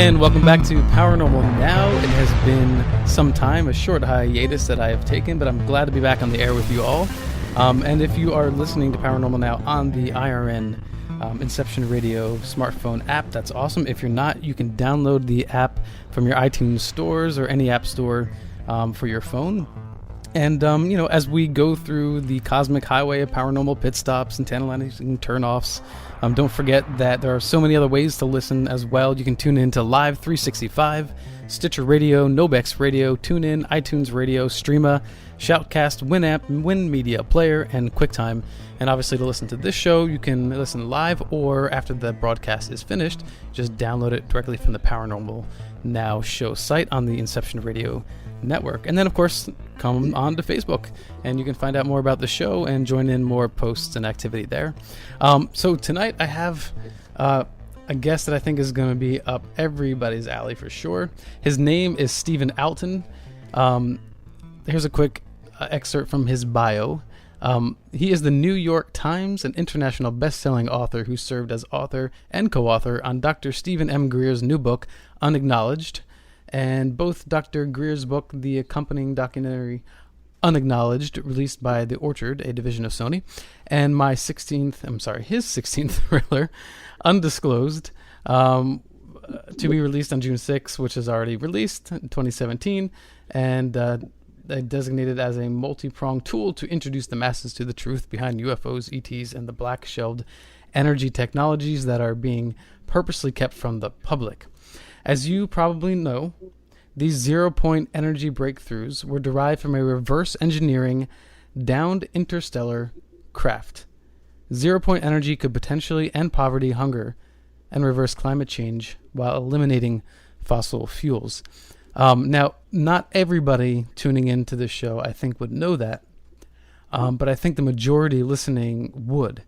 And welcome back to Paranormal Now. It has been some time, a short hiatus that I have taken, but I'm glad to be back on the air with you all. And if you are listening to Paranormal Now on the IRN Inception Radio smartphone app, that's awesome. If you're not, you can download the app from your iTunes stores or any app store for your phone. And, as we go through the cosmic highway of paranormal pit stops and tantalizing turnoffs, don't forget that there are so many other ways to listen as well. You can tune in to Live 365, Stitcher Radio, Nobex Radio, TuneIn, iTunes Radio, Streama, Shoutcast, Winamp, Win Media Player, and QuickTime. And obviously to listen to this show, you can listen live or after the broadcast is finished, just download it directly from the Paranormal Now show site on the Inception Radio network. And then, of course, come on to Facebook, and you can find out more about the show and join in more posts and activity there. So tonight I have a guest that I think is going to be up everybody's alley for sure. His name is Steve Alten. Here's a quick excerpt from his bio. He is the New York Times and international best-selling author who served as author and co-author on Dr. Stephen M. Greer's new book, Unacknowledged, and both Dr. Greer's book, the accompanying documentary Unacknowledged, released by The Orchard, a division of Sony, and his 16th thriller, Undisclosed, to be released on June 6, which is already released in 2017, and designated as a multi-pronged tool to introduce the masses to the truth behind UFOs, ETs, and the black-shelved energy technologies that are being purposely kept from the public. As you probably know, these zero-point energy breakthroughs were derived from a reverse engineering downed interstellar craft. Zero-point energy could potentially end poverty, hunger, and reverse climate change while eliminating fossil fuels. Now, not everybody tuning into this show, I think, would know that, but I think the majority listening would.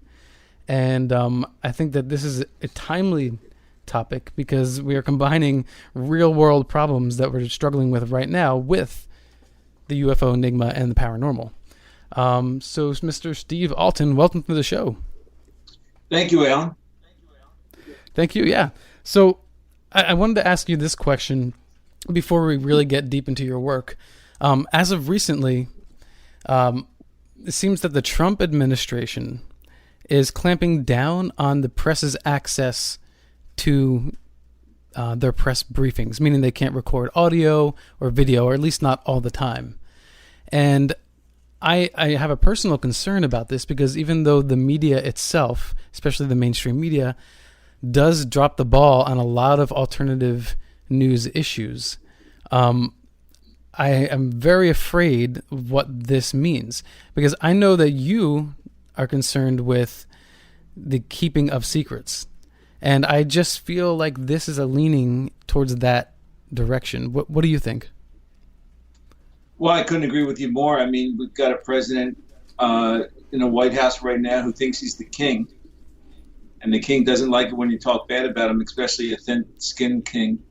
And I think that this is a timely topic because we are combining real-world problems that we're struggling with right now with the UFO enigma and the paranormal. So, Mr. Steve Alten, welcome to the show. Thank you, Alan. Thank you, yeah. So, I wanted to ask you this question before we really get deep into your work. As of recently, it seems that the Trump administration is clamping down on the press's access to their press briefings, meaning they can't record audio or video, or at least not all the time. And I have a personal concern about this because even though the media itself, especially the mainstream media, does drop the ball on a lot of alternative news issues, I am very afraid of what this means, because I know that you are concerned with the keeping of secrets. And I just feel like this is a leaning towards that direction. What do you think? Well, I couldn't agree with you more. I mean, we've got a president in the White House right now who thinks he's the king. And the king doesn't like it when you talk bad about him, especially a thin-skinned king.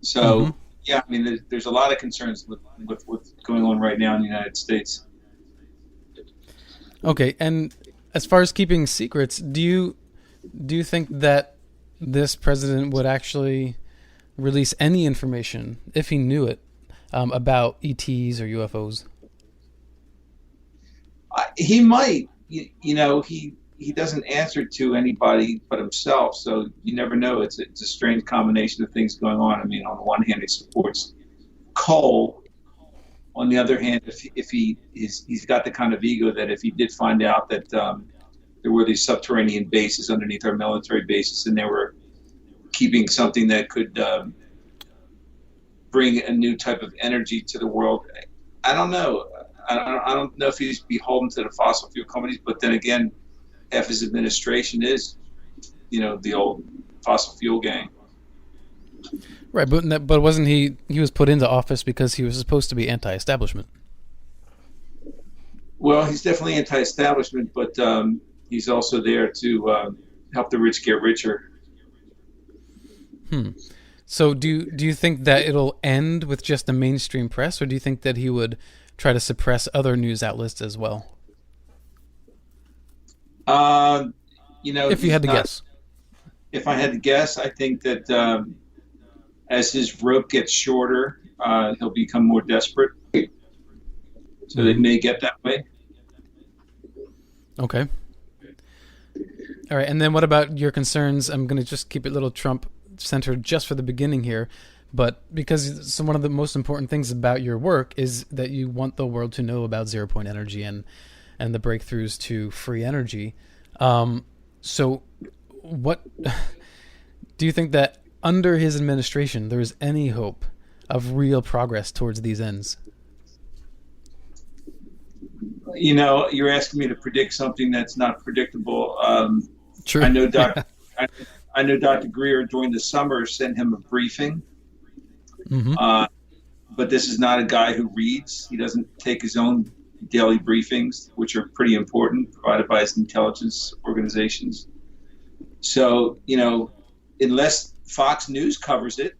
So, yeah, I mean, there's a lot of concerns with what's going on right now in the United States. Okay, and as far as keeping secrets, do you think that this president would actually release any information, if he knew it, about ETs or UFOs? He might. He doesn't answer to anybody but himself, so you never know. It's a strange combination of things going on. I mean, on the one hand, he supports coal. On the other hand, if he's got the kind of ego that if he did find out that there were these subterranean bases underneath our military bases, and they were keeping something that could bring a new type of energy to the world. I don't know. I don't know if he's beholden to the fossil fuel companies, but then again, half his administration is, the old fossil fuel gang. Right, but wasn't he was put into office because he was supposed to be anti-establishment? Well, he's definitely anti-establishment, but he's also there to help the rich get richer. So do you think that it'll end with just the mainstream press, or do you think that he would try to suppress other news outlets as well? If you had to guess. If I had to guess, I think that as his rope gets shorter, he'll become more desperate. So they may get that way. Okay. All right, and then what about your concerns? I'm going to just keep it a little Trump-centered just for the beginning here, but because one of the most important things about your work is that you want the world to know about zero-point energy and the breakthroughs to free energy. So what do you think that under his administration there is any hope of real progress towards these ends? You know, you're asking me to predict something that's not predictable. True. I know I know Dr. Greer during the summer sent him a briefing. Mm-hmm. But this is not a guy who reads. He doesn't take his own daily briefings, which are pretty important, provided by his intelligence organizations. So, you know, unless Fox News covers it,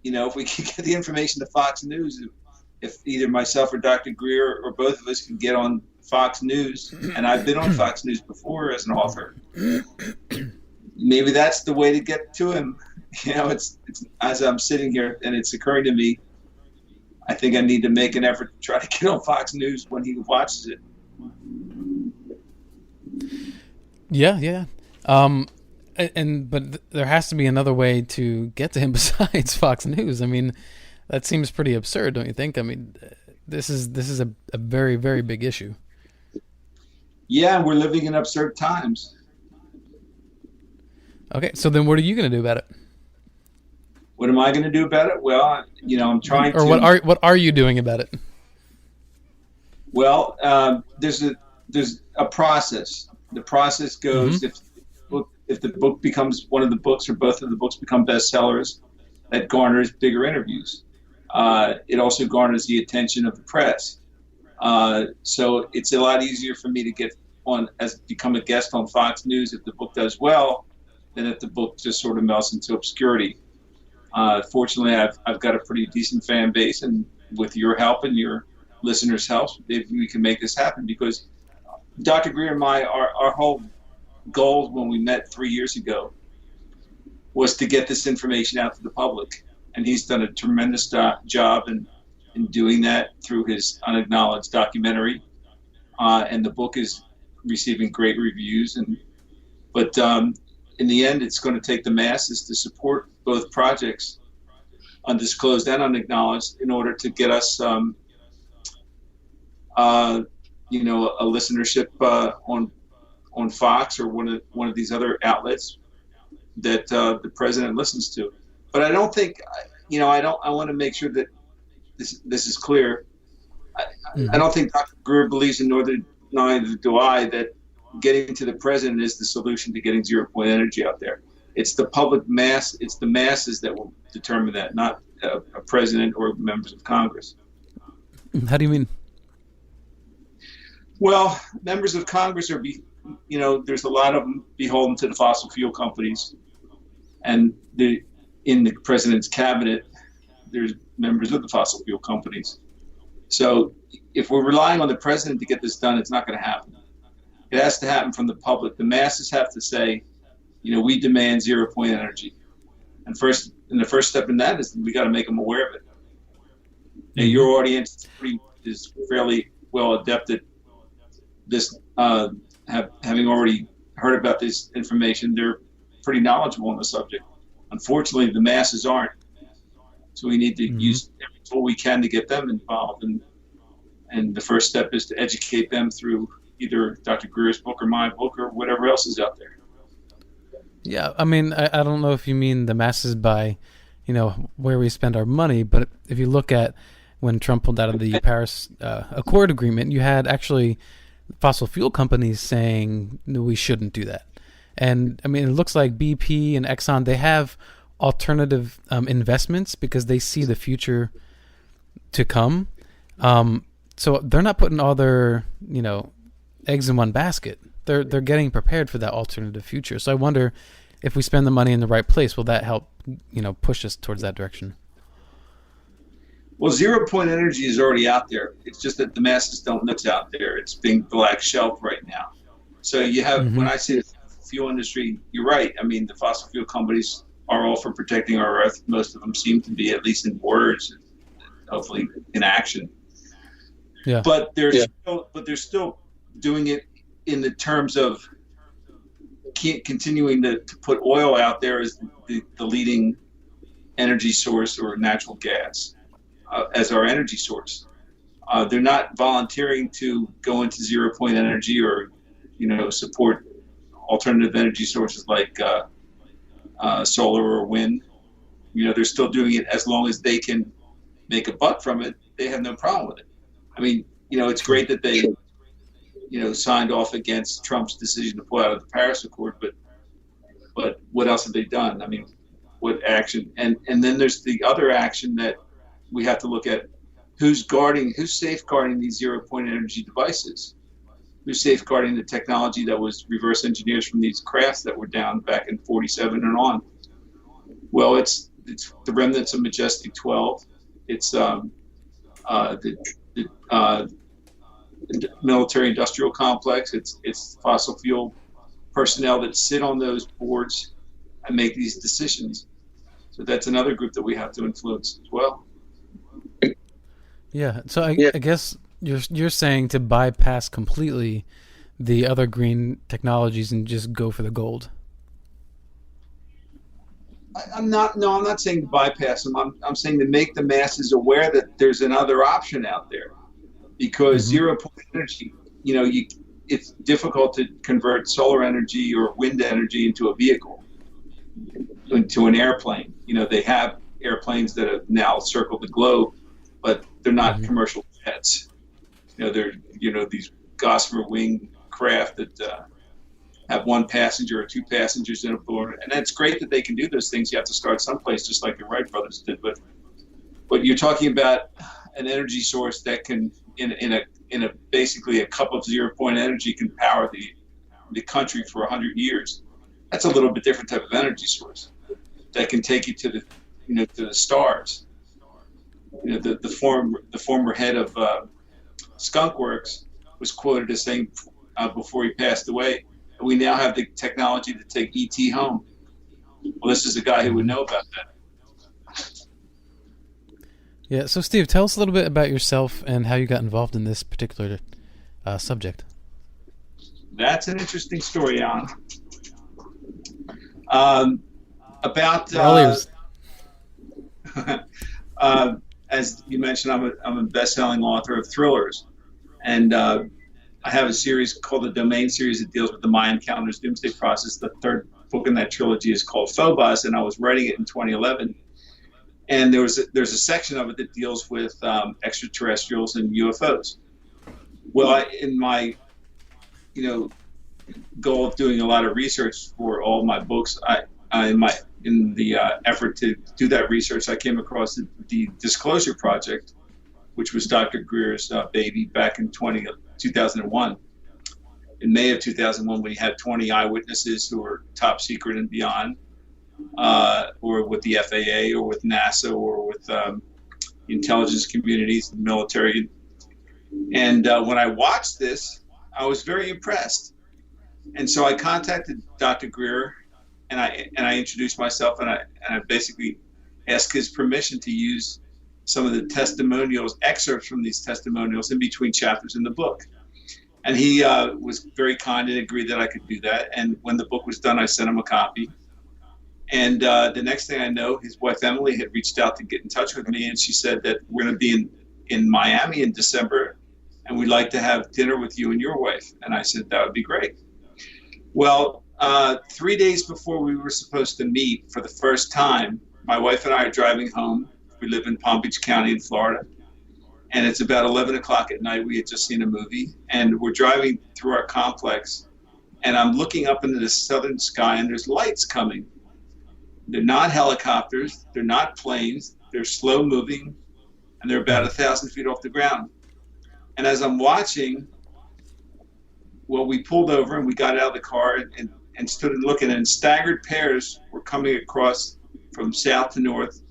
you know, if we can get the information to Fox News, if either myself or Dr. Greer or both of us can get on Fox News, and I've been on Fox News before as an author, maybe that's the way to get to him. You know, it's as I'm sitting here and it's occurring to me, I think I need to make an effort to try to get on Fox News when he watches it. Yeah. But there has to be another way to get to him besides Fox News. I mean, that seems pretty absurd, don't you think? I mean, this is a very, very big issue. Yeah, we're living in absurd times. Okay, so then what are you going to do about it? What am I going to do about it? Well, you know, I'm trying to. Or what are you doing about it? Well, there's a process. The process goes if the book becomes one of the books or both of the books become bestsellers, that garners bigger interviews. It also garners the attention of the press. So it's a lot easier for me to get on become a guest on Fox News if the book does well than if the book just sort of melts into obscurity. Fortunately, I've got a pretty decent fan base, and with your help and your listeners' help, maybe we can make this happen. Because Dr. Greer and our whole goal when we met 3 years ago was to get this information out to the public, and he's done a tremendous job in doing that through his Unacknowledged documentary, and the book is receiving great reviews. But in the end, it's going to take the masses to support both projects, Undisclosed and Unacknowledged, in order to get us, a listenership on Fox or one of these other outlets that the president listens to. But I don't think, I want to make sure that this is clear. I don't think Dr. Greer believes, and neither do I, that getting to the president is the solution to getting zero-point energy out there. It's the public mass, it's the masses that will determine that, not a president or members of Congress. How do you mean? Well, members of Congress are, there's a lot of them beholden to the fossil fuel companies. And in the president's cabinet, there's members of the fossil fuel companies. So if we're relying on the president to get this done, it's not going to happen. It has to happen from the public. The masses have to say, we demand zero-point energy. And the first step in that is we got to make them aware of it. Now, your audience is fairly well adept at this, having already heard about this information. They're pretty knowledgeable on the subject. Unfortunately, the masses aren't. So we need to use every tool we can to get them involved. And the first step is to educate them through either Dr. Greer's book or my book or whatever else is out there. Yeah, I mean, I don't know if you mean the masses by, where we spend our money, but if you look at when Trump pulled out of the Paris Accord agreement, you had actually fossil fuel companies saying, no, we shouldn't do that. And, I mean, it looks like BP and Exxon, they have alternative investments because they see the future to come. So they're not putting all their, eggs in one basket. They're getting prepared for that alternative future. So I wonder if we spend the money in the right place, will that help, push us towards that direction? Well, zero-point energy is already out there. It's just that the masses don't know it's out there. It's being black shelf right now. So you have, when I say the fuel industry, you're right. I mean, the fossil fuel companies are all for protecting our Earth. Most of them seem to be, at least in words, hopefully in action. Yeah. But they're still doing it in the terms of continuing to put oil out there as the leading energy source, or natural gas as our energy source. They're not volunteering to go into zero-point energy or, support alternative energy sources like solar or wind. They're still doing it as long as they can make a buck from it. They have no problem with it. I mean, it's great that they, signed off against Trump's decision to pull out of the Paris Accord, but what else have they done? I mean, what action? And then there's the other action that we have to look at: who's safeguarding these zero-point energy devices? Who's safeguarding the technology that was reverse engineered from these crafts that were down back in 47 and on? Well, it's the remnants of Majestic 12. It's the military-industrial complex. It's fossil fuel personnel that sit on those boards and make these decisions. So that's another group that we have to influence as well. Yeah. So I guess you're saying to bypass completely the other green technologies and just go for the gold. I'm not saying to bypass them. I'm saying to make the masses aware that there's another option out there, because zero-point energy, it's difficult to convert solar energy or wind energy into a vehicle, into an airplane. They have airplanes that have now circled the globe, but they're not commercial jets. They're these Gossamer wing craft that have one passenger or two passengers in a board, and that's great that they can do those things. You have to start someplace, just like the Wright brothers did. But you're talking about an energy source that can, in a basically a cup of zero-point energy, can power the country for 100 years. That's a little bit different type of energy source that can take you to the stars. The former head of Skunk Works was quoted as saying before he passed away, we now have the technology to take ET home. Well, this is a guy who would know about that. Yeah. So, Steve, tell us a little bit about yourself and how you got involved in this particular subject. That's an interesting story, Alan. About as you mentioned, I'm a best-selling author of thrillers, and I have a series called the Domain series that deals with the Mayan calendar's doomsday process. The third book in that trilogy is called Phobos, and I was writing it in 2011. And there's a section of it that deals with extraterrestrials and UFOs. Well, in my goal of doing a lot of research for all my books, in the effort to do that research, I came across the Disclosure Project, which was Dr. Greer's baby back in 2001. In May of 2001, we had 20 eyewitnesses who were top secret and beyond, or with the FAA, or with NASA, or with intelligence communities, the military. And when I watched this, I was very impressed. And so I contacted Dr. Greer, and I introduced myself, and I basically asked his permission to use some of the testimonials, excerpts from these testimonials in between chapters in the book. And he was very kind and agreed that I could do that. And when the book was done, I sent him a copy. And the next thing I know, his wife Emily had reached out to get in touch with me, and she said that we're going to be in Miami in December, and we'd like to have dinner with you and your wife. And I said, that would be great. Well, 3 days before we were supposed to meet for the first time, my wife and I are driving home. We live in Palm Beach County in Florida. And it's about 11 o'clock at night. We had just seen a movie. And we're driving through our complex. And I'm looking up into the southern sky, and there's lights coming. They're not helicopters. They're not planes. They're slow moving. And they're about 1,000 feet off the ground. And as I'm watching, well, we pulled over and we got out of the car and stood and looking, and staggered pairs were coming across from south to north.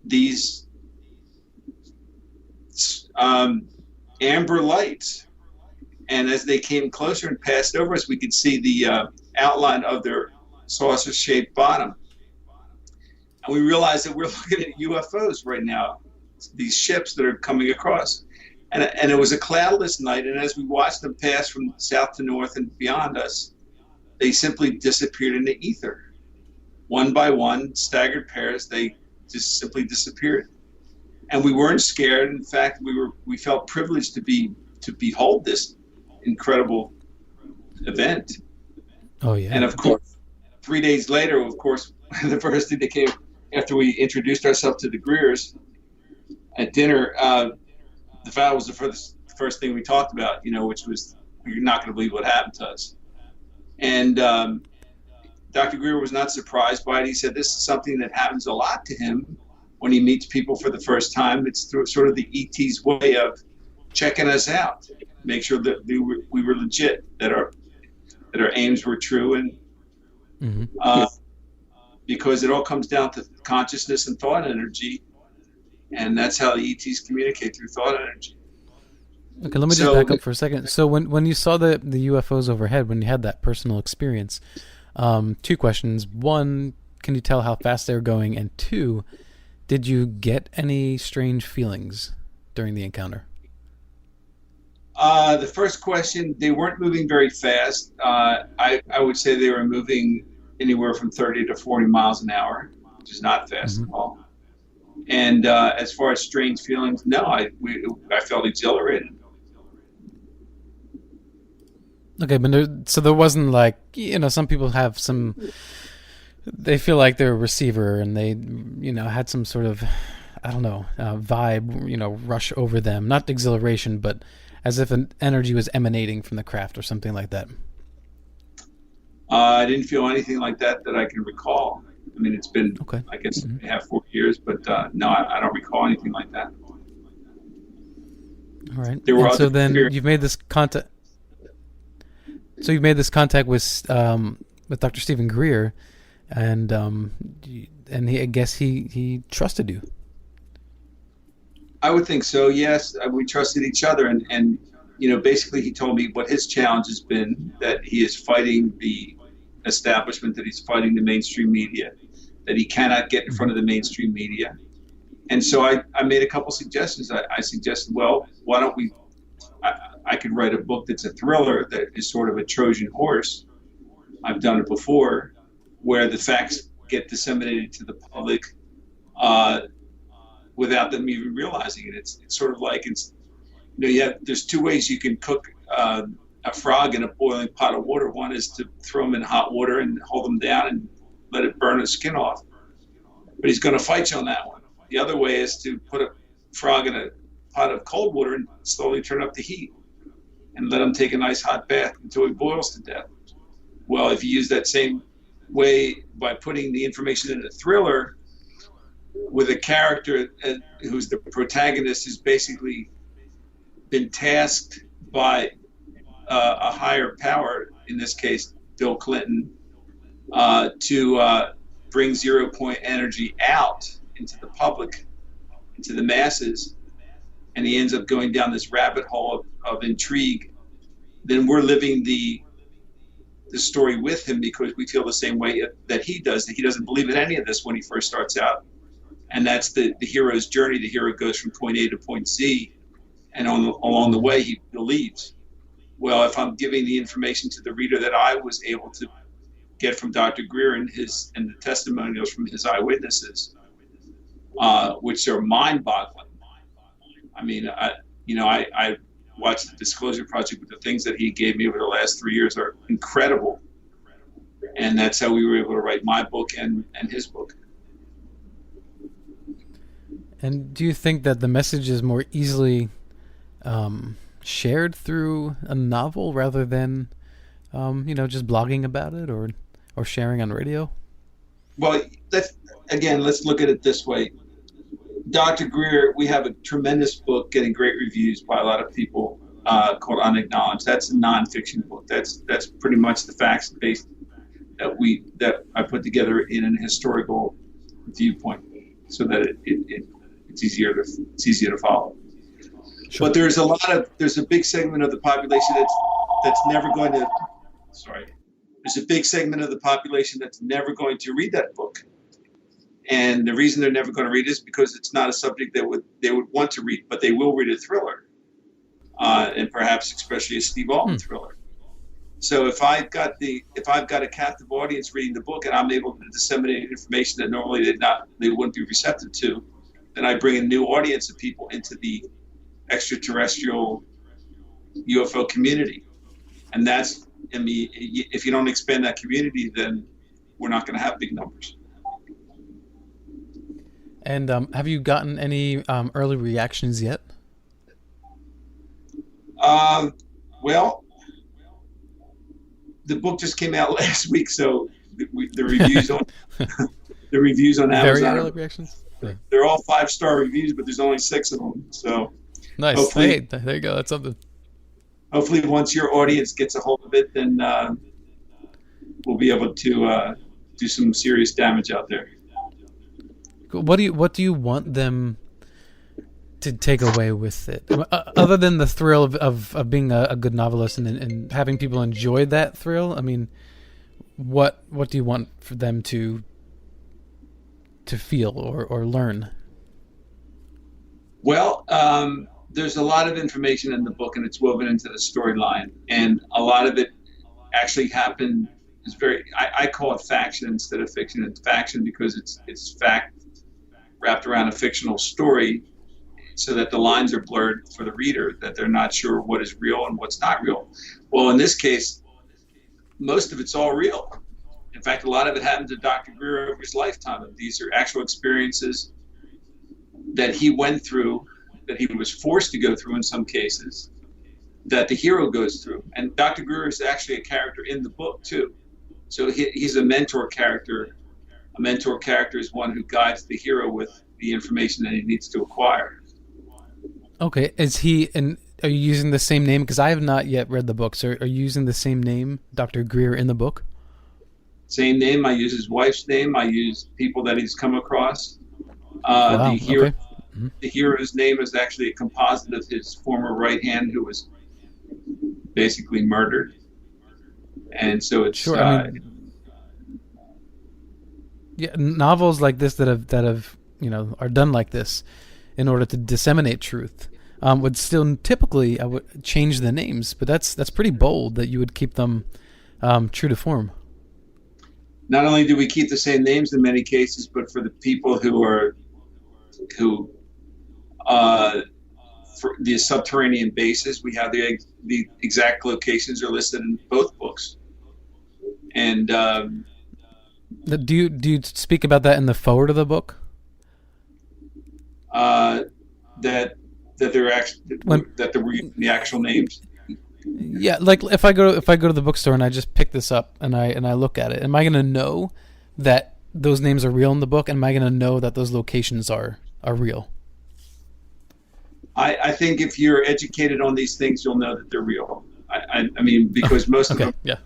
These amber lights, and as they came closer and passed over us, we could see the outline of their saucer-shaped bottom. And we realized that we're looking at UFOs right now, these ships that are coming across. And it was a cloudless night, and as we watched them pass from south to north and beyond us, they simply disappeared in the ether. One by one, staggered pairs, they just simply disappeared. And we weren't scared. In fact, we felt privileged to behold this incredible event. Oh yeah. And of course, 3 days later, of course, the first thing that came after we introduced ourselves to the Greers at dinner, the vow was the first thing we talked about, which was, you're not going to believe what happened to us. And Dr. Greer was not surprised by it. He said this is something that happens a lot to him when he meets people for the first time. It's through sort of the ET's way of checking us out, make sure that we were legit, that our aims were true, and because it all comes down to consciousness and thought energy. And that's how the ETs communicate, through thought energy. Okay, let me just back up for a second. So when you saw the UFOs overhead, when you had that personal experience, 2 questions. 1, can you tell how fast they were going? And 2, did you get any strange feelings during the encounter? The first question, they weren't moving very fast. I would say they were moving anywhere from 30 to 40 miles an hour, which is not fast at all. And as far as strange feelings, no, I felt exhilarated. Okay, but there wasn't like, some people have they feel like they're a receiver and they, had some sort of, I don't know, vibe, rush over them. Not exhilaration, but as if an energy was emanating from the craft or something like that. I didn't feel anything like that I can recall. I mean, it's been, I guess, 4 years, but no, I don't recall anything like that. All right. So then you've made this contact. So you've made this contact with Dr. Stephen Greer, and I guess he trusted you. I would think so. Yes, we trusted each other, and basically he told me what his challenge has been, that he is fighting the establishment, that he's fighting the mainstream media, that he cannot get in front of the mainstream media. And so I made a couple suggestions. I suggested, well, why don't we, I could write a book that's a thriller that is sort of a Trojan horse. I've done it before, where the facts get disseminated to the public without them even realizing it. It's sort of like, there's 2 ways you can cook a frog in a boiling pot of water. One is to throw him in hot water and hold him down and let it burn his skin off. But he's going to fight you on that one. The other way is to put a frog in a pot of cold water and slowly turn up the heat and let him take a nice hot bath until he boils to death. Well, if you use that same way by putting the information in a thriller with a character who's the protagonist, who's basically been tasked by a higher power, in this case Bill Clinton, to bring 0 point energy out into the public, into the masses, and he ends up going down this rabbit hole of intrigue, then we're living the story with him, because we feel the same way that he does, that he doesn't believe in any of this when he first starts out. And that's the hero's journey. The hero goes from point A to point Z, and along the way he believes. Well, if I'm giving the information to the reader that I was able to get from Dr. Greer and the testimonials from his eyewitnesses, which are mind-boggling. I mean, I watched the Disclosure Project, but the things that he gave me over the last 3 years are incredible. And that's how we were able to write my book and his book. And do you think that the message is more easily shared through a novel rather than, just blogging about it or sharing on radio? Well, let's look at it this way. Dr. Greer, we have a tremendous book getting great reviews by a lot of people called Unacknowledged. That's a nonfiction book. That's pretty much the facts based that I put together in an historical viewpoint, so that it's easier to follow. Sure. But there's a big segment of the population that's never going to. Sorry, there's a big segment of the population that's never going to read that book. And the reason they're never going to read it is because it's not a subject that they would want to read, but they will read a thriller, and perhaps especially a Steve Alten thriller. So if I've got a captive audience reading the book and I'm able to disseminate information that normally they wouldn't be receptive to, then I bring a new audience of people into the extraterrestrial UFO community. And that's, I mean, if you don't expand that community, then we're not going to have big numbers. And have you gotten any early reactions yet? Well, the book just came out last week, so the reviews on the reviews on Amazon. Very early reactions. They're all 5-star reviews, but there's only 6 of them. So nice. Hey, there you go. That's something. Hopefully, once your audience gets a hold of it, then we'll be able to do some serious damage out there. What do you want them to take away with it, other than the thrill of being a good novelist and having people enjoy that thrill? I mean, what do you want for them to feel or learn? Well, there's a lot of information in the book, and it's woven into the storyline, and a lot of it actually happened. Is I call it faction instead of fiction. It's faction because it's fact wrapped around a fictional story, so that the lines are blurred for the reader, that they're not sure what is real and what's not real. Well, in this case, most of it's all real. In fact, a lot of it happened to Dr. Greer over his lifetime. These are actual experiences that he went through, that he was forced to go through in some cases, that the hero goes through. And Dr. Greer is actually a character in the book, too. So he's a mentor character. A mentor character is one who guides the hero with the information that he needs to acquire. Okay. Are you using the same name? Because I have not yet read the book. So are you using the same name, Dr. Greer, in the book? Same name. I use his wife's name. I use people that he's come across. Wow. The hero, Okay. Mm-hmm. The hero's name is actually a composite of his former right hand, who was basically murdered. And so it's sure. I mean, novels like this that have are done like this in order to disseminate truth would still typically I would change the names, but that's pretty bold that you would keep them true to form. Not only do we keep the same names in many cases, but for the people who for the subterranean bases, we have the exact locations are listed in both books. And do you speak about that in the forward of the book? That they're actually that they're the actual names. Yeah, like if I go to the bookstore and I just pick this up and I look at it, am I going to know that those names are real in the book? And am I going to know that those locations are real? I think if you're educated on these things, you'll know that they're real. I mean, because most of them. Yeah.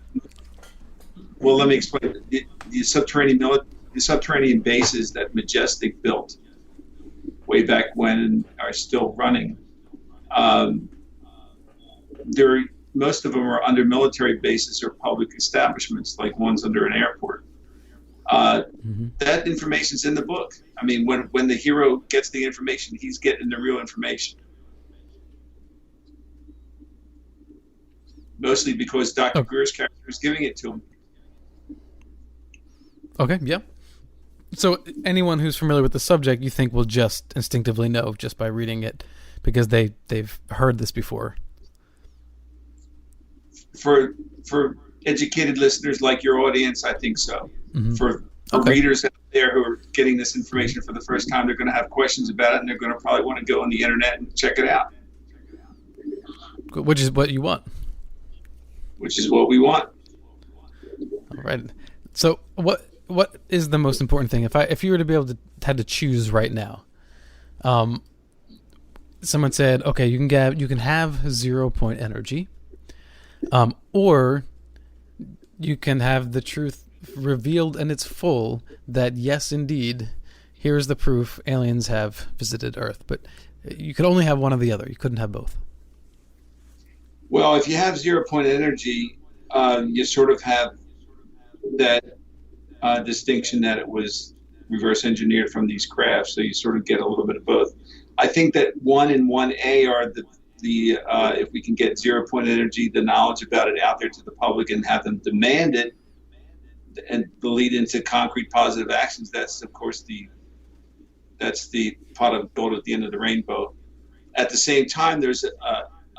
Well, let me explain. The subterranean bases that Majestic built way back when and are still running. Most of them are under military bases or public establishments, like one's under an airport. That information's in the book. I mean, when the hero gets the information, he's getting the real information. Mostly because Dr. Greer's character is giving it to him. Okay, yeah. So anyone who's familiar with the subject, you think will just instinctively know just by reading it because they've heard this before. For educated listeners like your audience, I think so. Mm-hmm. For readers out there who are getting this information for the first time, they're going to have questions about it, and they're going to probably want to go on the internet and check it out. Which is what you want. Which is what we want. All right. So what is the most important thing? If you were to be able to had to choose right now, someone said, okay, you can have 0 point energy, or you can have the truth revealed in its full that yes, indeed, here's the proof aliens have visited Earth. But you could only have one or the other. You couldn't have both. Well, if you have 0 point energy, you sort of have that distinction that it was reverse engineered from these crafts. So you sort of get a little bit of both. I think that 1 and 1A are the if we can get 0 point energy, the knowledge about it out there to the public and have them demand it, and the lead into concrete positive actions. That's of course the pot of gold at the end of the rainbow. At the same time, there's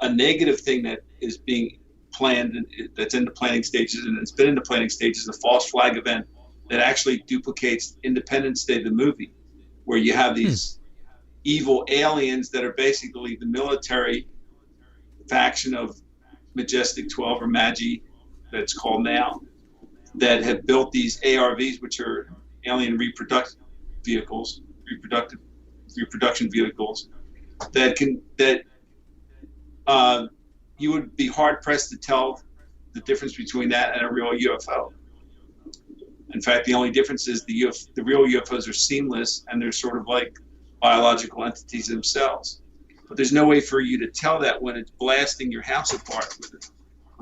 a negative thing that is being planned, that's in the planning stages, and it's been in the planning stages, a false flag event that actually duplicates Independence Day, the movie, where you have these evil aliens that are basically the military faction of Majestic 12 or MAGI, that's called now, that have built these ARVs, which are alien reproduction vehicles, that you would be hard pressed to tell the difference between that and a real UFO. In fact, the only difference is the real UFOs are seamless, and they're sort of like biological entities themselves. But there's no way for you to tell that when it's blasting your house apart with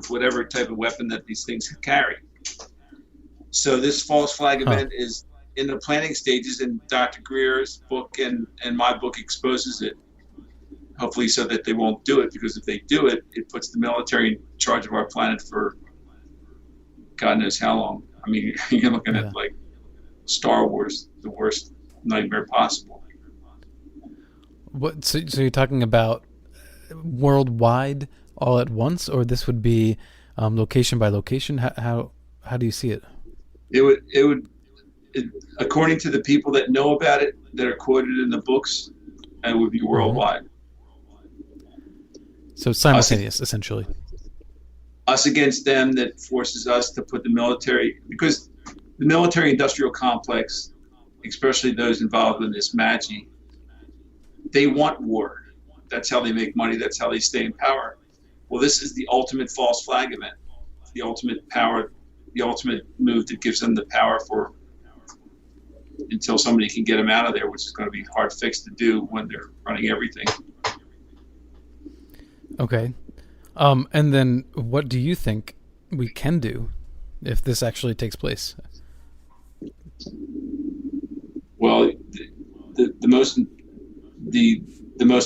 whatever type of weapon that these things carry. So this false flag event is in the planning stages, and Dr. Greer's book and my book exposes it, hopefully so that they won't do it, because if they do it, it puts the military in charge of our planet for God knows how long. I mean, you're looking at like Star Wars, the worst nightmare possible. What? So you're talking about worldwide all at once, or this would be location by location? How do you see it? It would, according to the people that know about it, that are quoted in the books, it would be worldwide. So simultaneous, essentially. Us against them, that forces us to put the military, because the military-industrial complex, especially those involved in this MAGI, they want war. That's how they make money. That's how they stay in power. Well, this is the ultimate false flag event, the ultimate power, the ultimate move that gives them the power for until somebody can get them out of there, which is going to be hard fixed to do when they're running everything. Okay. And then what do you think we can do if this actually takes place? Well, the most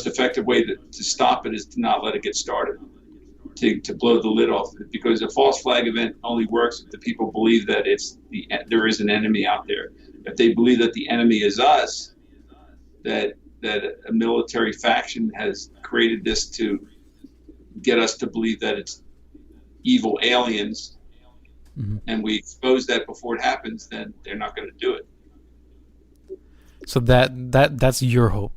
effective way to stop it is to not let it get started, to blow the lid off it, because a false flag event only works if the people believe that there is an enemy out there. If they believe that the enemy is us, that a military faction has created this to get us to believe that it's evil aliens, and we expose that before it happens, then they're not going to do it. So that's your hope.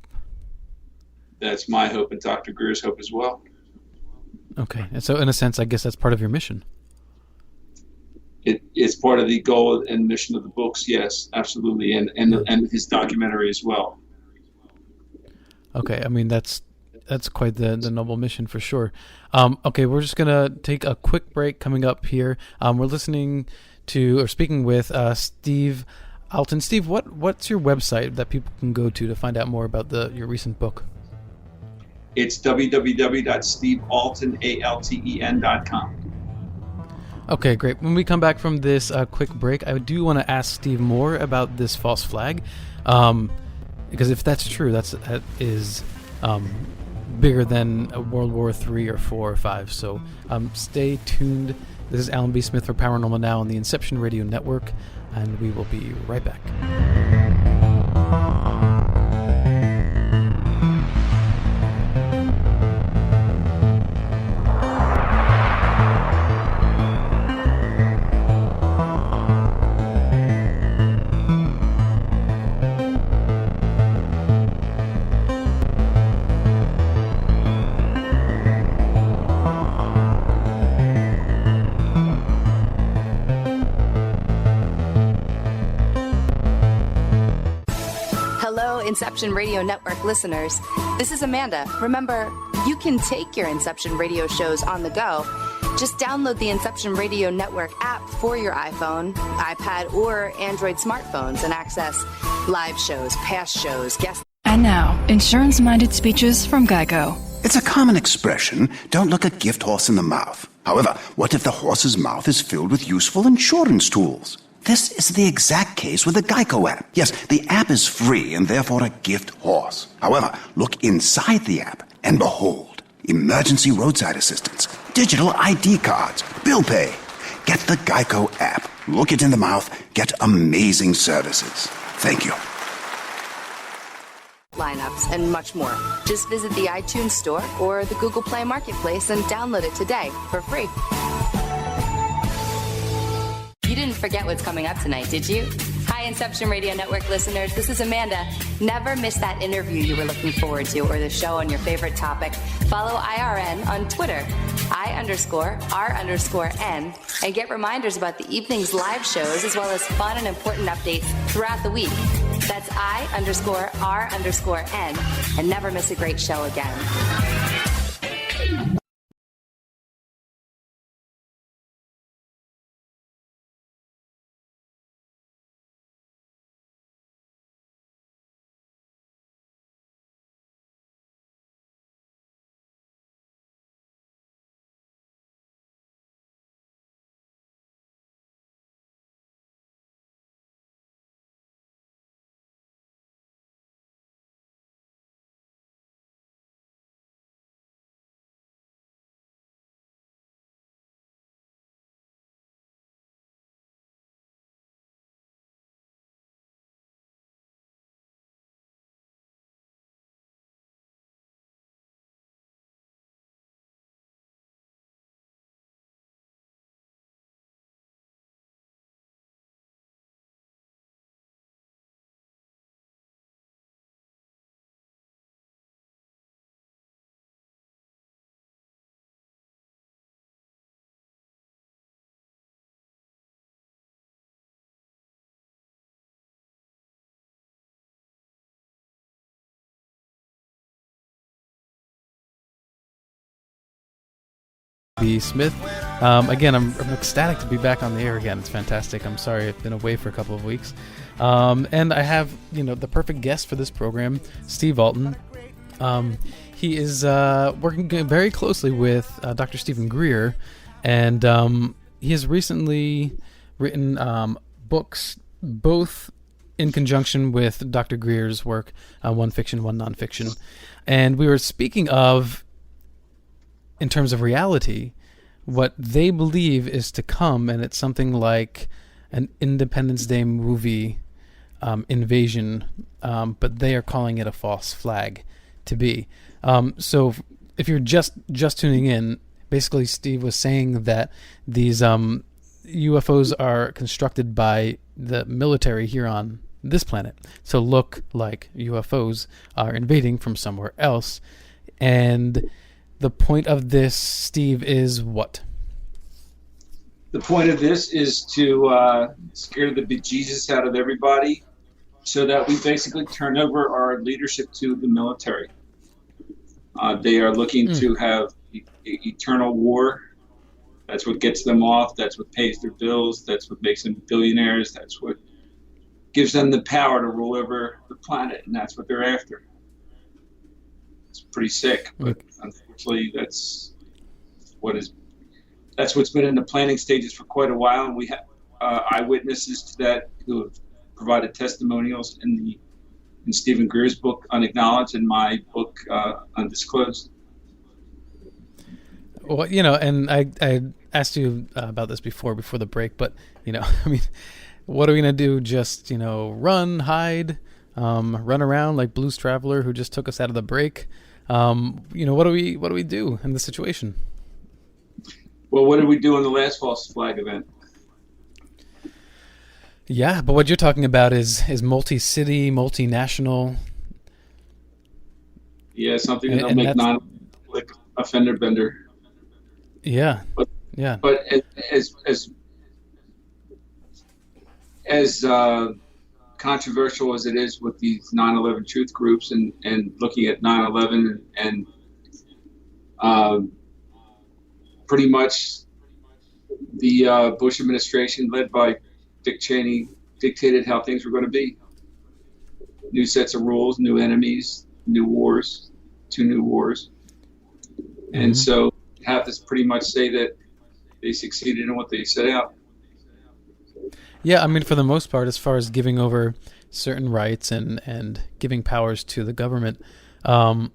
That's my hope, and Dr. Greer's hope as well. Okay, and so in a sense, I guess that's part of your mission. It's part of the goal and mission of the books, yes, absolutely, and his documentary as well. Okay, I mean that's quite the noble mission for sure. Okay, we're just gonna take a quick break. Coming up here, we're listening to or speaking with Steve Alten. Steve, what's your website that people can go to find out more about your recent book? It's www.stevealten.com. Okay, great. When we come back from this quick break, I do want to ask Steve more about this false flag, because if that's true, that is bigger than World War III or 4 or 5. So stay tuned. This is Alan B. Smith for Paranormal Now on the Inception Radio Network, and we will be right back. Inception Radio Network listeners. This is Amanda. Remember, you can take your Inception Radio shows on the go. Just download the Inception Radio Network app for your iPhone, iPad, or Android smartphones and access live shows, past shows, guest. And now, insurance-minded speeches from Geico. It's a common expression, don't look a gift horse in the mouth. However, what if the horse's mouth is filled with useful insurance tools? This is the exact case with the Geico app. Yes, the app is free and therefore a gift horse. However, look inside the app and behold, emergency roadside assistance, digital ID cards, bill pay. Get the Geico app. Look it in the mouth. Get amazing services. Thank you. Lineups and much more. Just visit the iTunes Store or the Google Play Marketplace and download it today for free. You didn't forget what's coming up tonight, did you? Hi, Inception Radio Network listeners. This is Amanda. Never miss that interview you were looking forward to or the show on your favorite topic. Follow IRN on Twitter, I_R_N, and get reminders about the evening's live shows as well as fun and important updates throughout the week. That's I_R_N, and never miss a great show again. B. Smith. Again, I'm ecstatic to be back on the air again. It's fantastic. I'm sorry I've been away for a couple of weeks. And I have, the perfect guest for this program, Steve Alten. He is working very closely with Dr. Stephen Greer, and he has recently written books, both in conjunction with Dr. Greer's work, one fiction, one nonfiction. And we were speaking of, in terms of reality, what they believe is to come, and it's something like an Independence Day movie invasion, but they are calling it a false flag to be. So if you're just tuning in, basically Steve was saying that these UFOs are constructed by the military here on this planet, so look like UFOs are invading from somewhere else. And the point of this, Steve, is what? The point of this is to scare the bejesus out of everybody so that we basically turn over our leadership to the military. They are looking to have eternal war. That's what gets them off. That's what pays their bills. That's what makes them billionaires. That's what gives them the power to rule over the planet, and that's what they're after. It's pretty sick, but unfortunately, that's what's been in the planning stages for quite a while, and we have eyewitnesses to that who have provided testimonials in Stephen Greer's book Unacknowledged and my book Undisclosed. Well, and I asked you about this before the break, but what are we gonna do? Just run, hide, run around like Blues Traveler, who just took us out of the break? What do we do in this situation? Well, what did we do in the last false flag event? Yeah, but what you're talking about is multi-city, multinational. Yeah, something that'll make like a fender bender. Yeah, but as controversial as it is with these 9/11 truth groups and looking at 9/11 and pretty much the Bush administration led by Dick Cheney dictated how things were going to be. New sets of rules, new enemies, new wars, 2 new wars. And so you have to pretty much say that they succeeded in what they set out. Yeah, I mean, for the most part, as far as giving over certain rights and giving powers to the government, but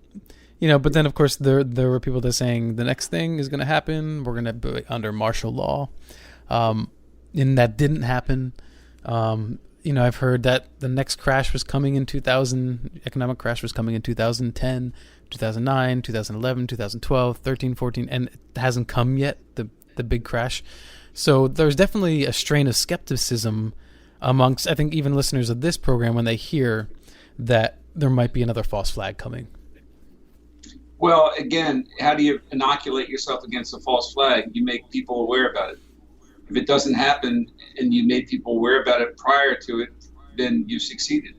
then of course there were people that are saying the next thing is going to happen. We're going to be under martial law, and that didn't happen. I've heard that the next crash was coming in 2000. Economic crash was coming in 2010, 2009, 2011, 2012, 13, 14, and it hasn't come yet. The big crash. So there's definitely a strain of skepticism amongst, I think, even listeners of this program when they hear that there might be another false flag coming. Well, again, how do you inoculate yourself against a false flag? You make people aware about it. If it doesn't happen and you made people aware about it prior to it, then you succeeded.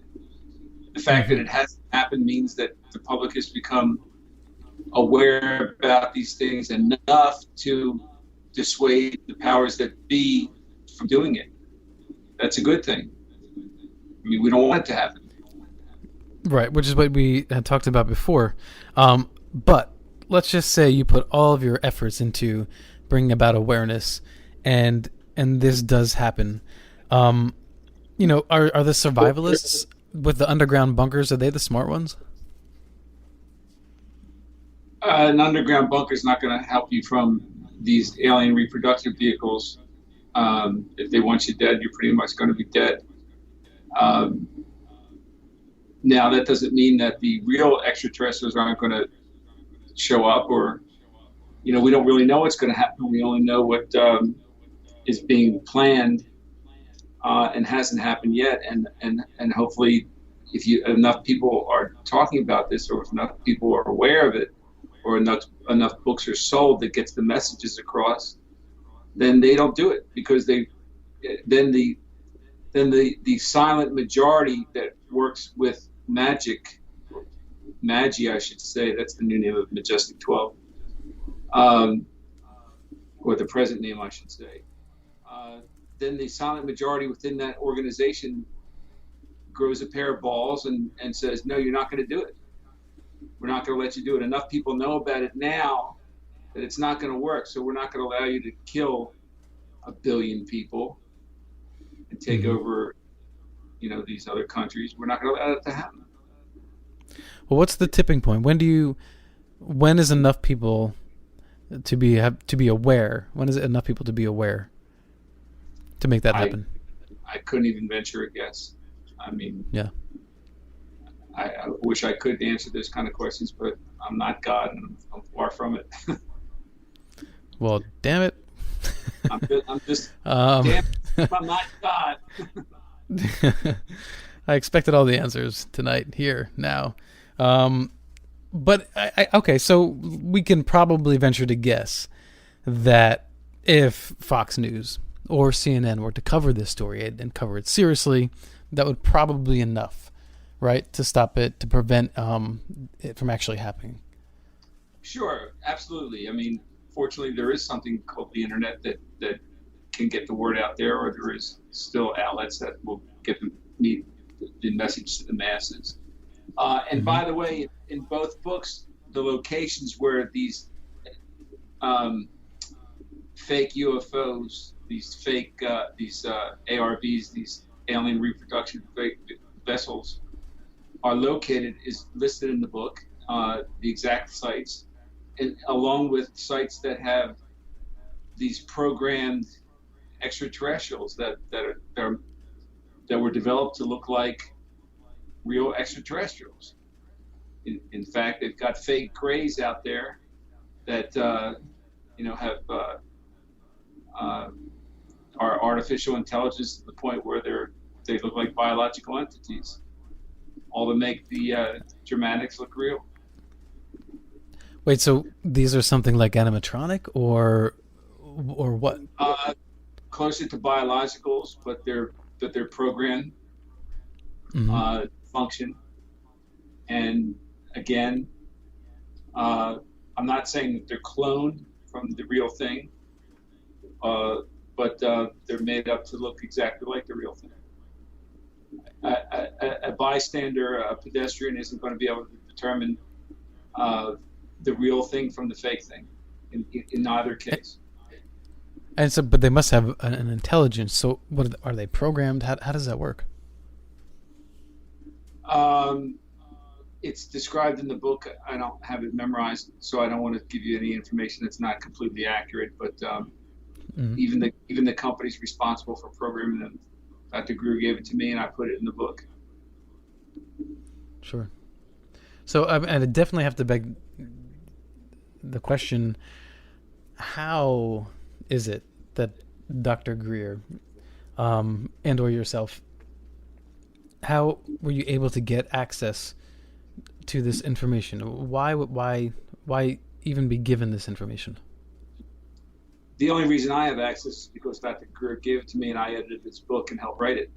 The fact that it hasn't happened means that the public has become aware about these things enough to dissuade the powers that be from doing it. That's a good thing. I mean, we don't want it to happen. Right, which is what we had talked about before. But let's just say you put all of your efforts into bringing about awareness, and this does happen. Are the survivalists with the underground bunkers, are they the smart ones? An underground bunker is not going to help you from these alien reproductive vehicles. If they want you dead, you're pretty much going to be dead. Now, that doesn't mean that the real extraterrestrials aren't going to show up, or, we don't really know what's going to happen. We only know what is being planned and hasn't happened yet. And hopefully, if enough people are talking about this, or if enough people are aware of it, or enough books are sold that gets the messages across, then they don't do it, because then the silent majority that works with magi, I should say, that's the new name of Majestic 12, or the present name, I should say. Then the silent majority within that organization grows a pair of balls and says, no, you're not going to do it. We're not going to let you do it. Enough people know about it now that it's not going to work. So we're not going to allow you to kill 1 billion people and take over, these other countries. We're not going to allow that to happen. Well, what's the tipping point? When is enough people to be aware? When is it enough people to be aware to make that happen? I couldn't even venture a guess. I mean, yeah. I wish I could answer those kind of questions, but I'm not God, and I'm far from it. Well, damn it. I'm just damn it, I'm not God. I expected all the answers tonight, here, now. But, okay, so we can probably venture to guess that if Fox News or CNN were to cover this story and cover it seriously, that would probably be enough, right, to stop it, to prevent it from actually happening. Sure, absolutely. I mean, fortunately, there is something called the internet that can get the word out there, or there is still outlets that will get the message to the masses. And by the way, in both books, the locations where these fake UFOs, these fake ARVs, these alien reproduction vessels are located is listed in the book, the exact sites, and along with sites that have these programmed extraterrestrials that were developed to look like real extraterrestrials. In fact, they've got fake grays out there that have are artificial intelligence to the point where they look like biological entities, all to make the dramatics look real. Wait, so these are something like animatronic or what? Closer to biologicals, but they're programmed function. And again, I'm not saying that they're cloned from the real thing, but they're made up to look exactly like the real thing. A bystander, a pedestrian, isn't going to be able to determine the real thing from the fake thing in either case. And so, but they must have an intelligence. So, what are they programmed? How does that work? It's described in the book. I don't have it memorized, so I don't want to give you any information that's not completely accurate. But even the companies responsible for programming them, Dr. Greer gave it to me, and I put it in the book. Sure. So I definitely have to beg the question: how is it that Dr. Greer and or yourself, how were you able to get access to this information? Why even be given this information? The only reason I have access is because Dr. Greer gave it to me, and I edited this book and helped write it.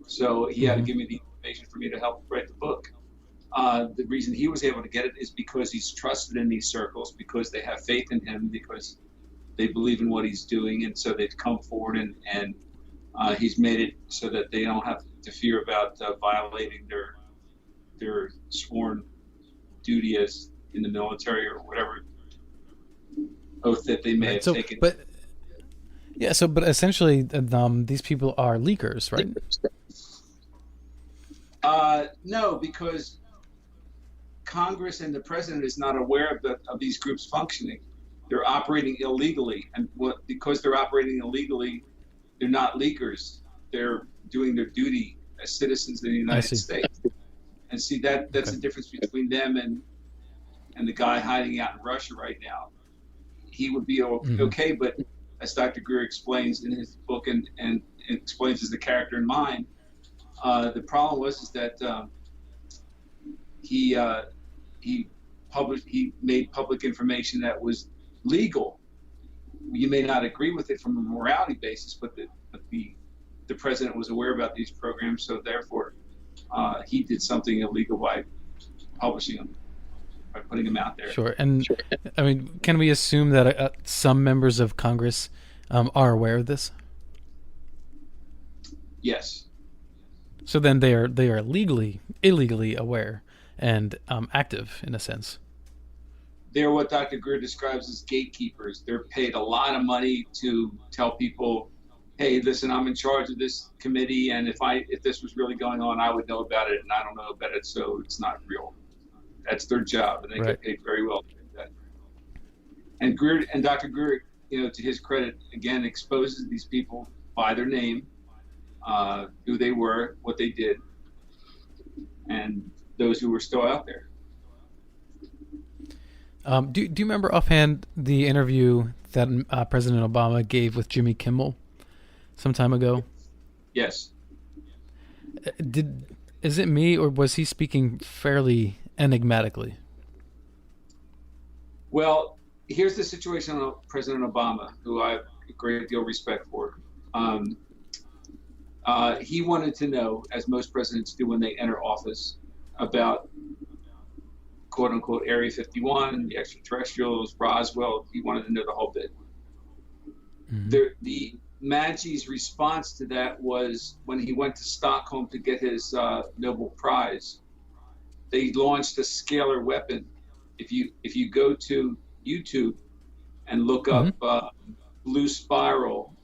So he had to give me the information for me to help write the book. The reason he was able to get it is because he's trusted in these circles, because they have faith in him, because they believe in what he's doing, and so they've come forward and he's made it so that they don't have to fear about violating their sworn duty as in the military or whatever oath that they may have taken. But essentially, these people are leakers, right? No, because Congress and the president is not aware of these groups functioning. They're operating illegally, and because they're operating illegally, they're not leakers. They're doing their duty as citizens of the United States. And see, that's the difference between them and the guy hiding out in Russia right now. He would be okay, but as Dr. Greer explains in his book and explains as the character in mine, the problem was that he made public information that was legal. You may not agree with it from a morality basis, but the president was aware about these programs, so therefore he did something illegal by publishing them, by putting them out there. Sure. And I mean, can we assume that some members of Congress are aware of this? Yes. So then they are illegally aware and active in a sense. They're what Dr. Greer describes as gatekeepers. They're paid a lot of money to tell people, hey, listen, I'm in charge of this committee, and if this was really going on, I would know about it, and I don't know about it, so it's not real. That's their job, and they get paid very well to do that. And Dr. Greer, to his credit, again, exposes these people by their name, who they were, what they did, and those who were still out there. Do you remember offhand the interview that President Obama gave with Jimmy Kimmel some time ago? Yes. Is it me, or was he speaking fairly enigmatically? Well, here's the situation on President Obama, who I have a great deal of respect for. He wanted to know, as most presidents do when they enter office, about quote-unquote Area 51, the extraterrestrials, Roswell. He wanted to know the whole bit. The Maggi's response to that was when he went to Stockholm to get his Nobel Prize, they launched a scalar weapon. If you go to YouTube and look up Blue Spiral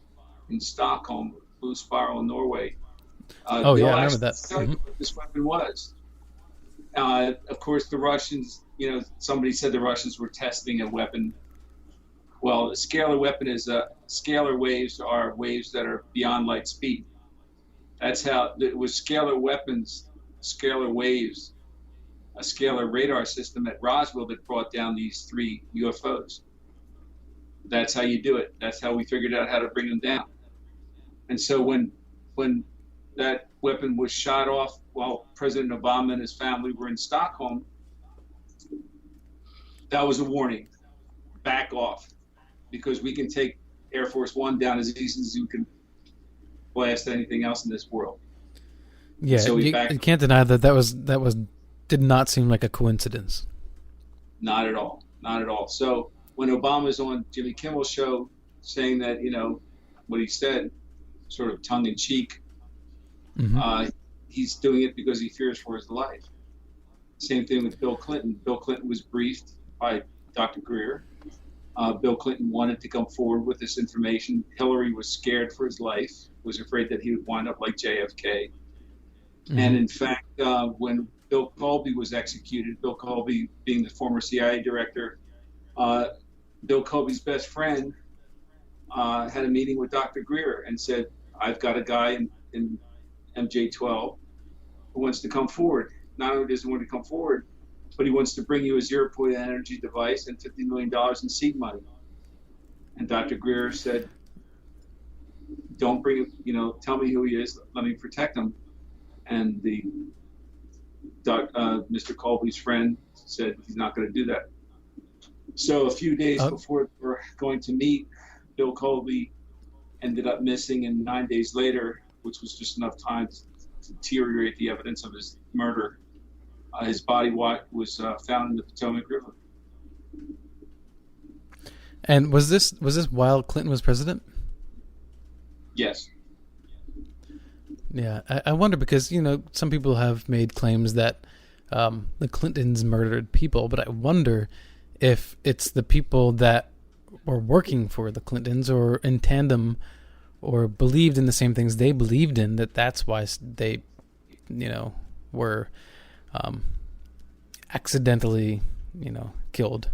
in Stockholm, Blue Spiral in Norway, I remember that. What this weapon was. Of course, the Russians, somebody said the Russians were testing a weapon. Well, a scalar weapon is scalar waves are waves that are beyond light speed. That's how it was. Scalar weapons, scalar waves, a scalar radar system at Roswell that brought down these 3 UFOs. That's how you do it. That's how we figured out how to bring them down. And so when that weapon was shot off while President Obama and his family were in Stockholm, that was a warning. Back off, because we can take Air Force One down as easy as you can blast anything else in this world. Yeah, so you can't deny that did not seem like a coincidence. Not at all. Not at all. So when Obama's on Jimmy Kimmel's show saying that, what he said, sort of tongue in cheek, he's doing it because he fears for his life. Same thing with Bill Clinton. Bill Clinton was briefed by Dr. Greer Bill Clinton wanted to come forward with this information. Hillary was scared for his life, was afraid that he would wind up like JFK. Mm-hmm. And in fact, when Bill Colby was executed, Bill Colby being the former CIA director, Bill Colby's best friend had a meeting with Dr. Greer and said, I've got a guy in MJ-12 who wants to come forward. Not only does he want to come forward, but he wants to bring you a zero-point energy device and $50 million in seed money. And Dr. Greer said, don't bring him, tell me who he is, let me protect him. And Mr. Colby's friend said he's not going to do that. So a few days before they were going to meet, Bill Colby ended up missing, and 9 days later, which was just enough time to deteriorate the evidence of his murder, his body was found in the Potomac River. And was this while Clinton was president? Yes. Yeah, I wonder because, some people have made claims that the Clintons murdered people, but I wonder if it's the people that were working for the Clintons or in tandem or believed in the same things they believed in, that's why they, were accidentally, killed.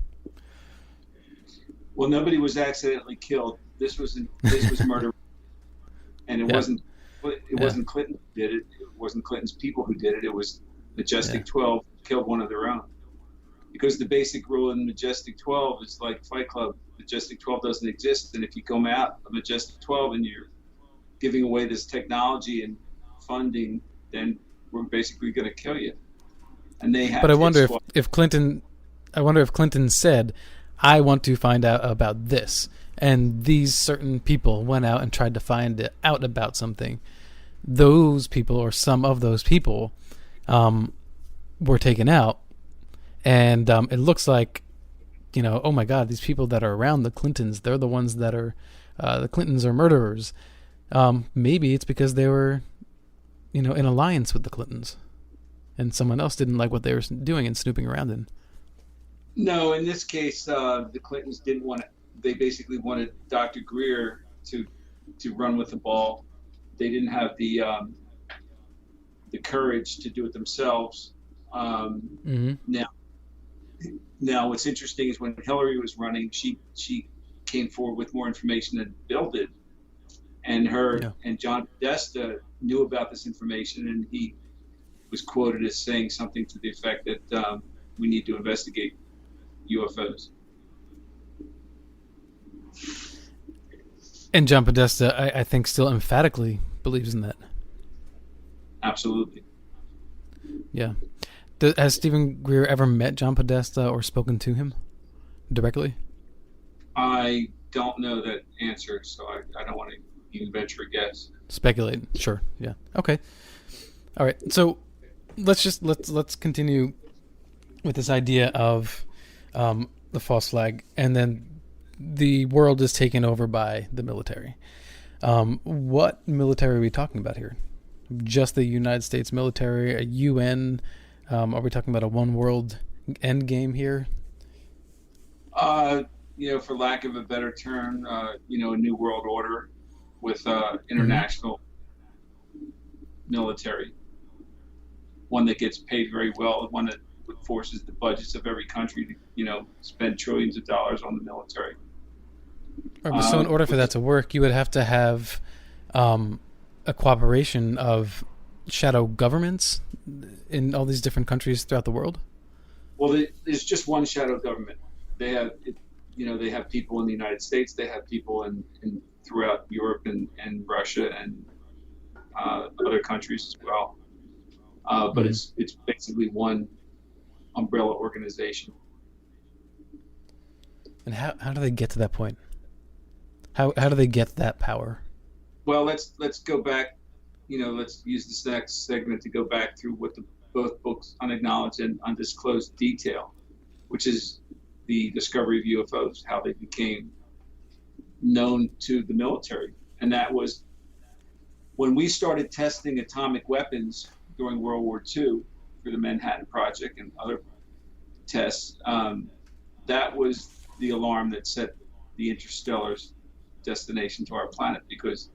Well, nobody was accidentally killed. This was murder, and it wasn't Clinton who did it. It wasn't Clinton's people who did it. It was Majestic 12 killed one of their own. Because the basic rule in Majestic 12 is like Fight Club. Majestic 12 doesn't exist, and if you come out of Majestic 12 and you're giving away this technology and funding, then we're basically going to kill you. And they have. But I wonder if Clinton said, "I want to find out about this," and these certain people went out and tried to find out about something. Those people, or some of those people, were taken out, and it looks like, oh my God, these people that are around the Clintons, they're the ones that are, the Clintons are murderers. Maybe it's because they were, in alliance with the Clintons, and someone else didn't like what they were doing and snooping around in. No, in this case, the Clintons didn't want it. They basically wanted Dr. Greer to run with the ball. They didn't have the courage to do it themselves. Now, what's interesting is when Hillary was running, she came forward with more information than Bill did, and and John Podesta knew about this information, and he was quoted as saying something to the effect that we need to investigate UFOs. And John Podesta, I think, still emphatically believes in that. Absolutely. Yeah. Has Stephen Greer ever met John Podesta or spoken to him directly? I don't know that answer, so I don't want to even venture a guess. Speculate. Sure. Yeah. Okay. All right. So let's continue with this idea of the false flag, and then the world is taken over by the military. What military are we talking about here? Just the United States military, a UN? Are we talking about a one world end game here? For lack of a better term, a new world order with international military. One that gets paid very well, one that forces the budgets of every country to, spend trillions of dollars on the military. So in order for that to work, you would have to have a cooperation of shadow governments in all these different countries throughout the world? Well, there's just one shadow government. They have, they have people in the United States. They have people in throughout Europe and Russia and other countries as well. But it's basically one umbrella organization. And how do they get to that point? How do they get that power? Well, let's go back. Let's use this next segment to go back through what both books, Unacknowledged and Undisclosed, detail, which is the discovery of UFOs, how they became known to the military. And that was when we started testing atomic weapons during World War II for the Manhattan Project and other tests. That was the alarm that set the interstellar destination to our planet, because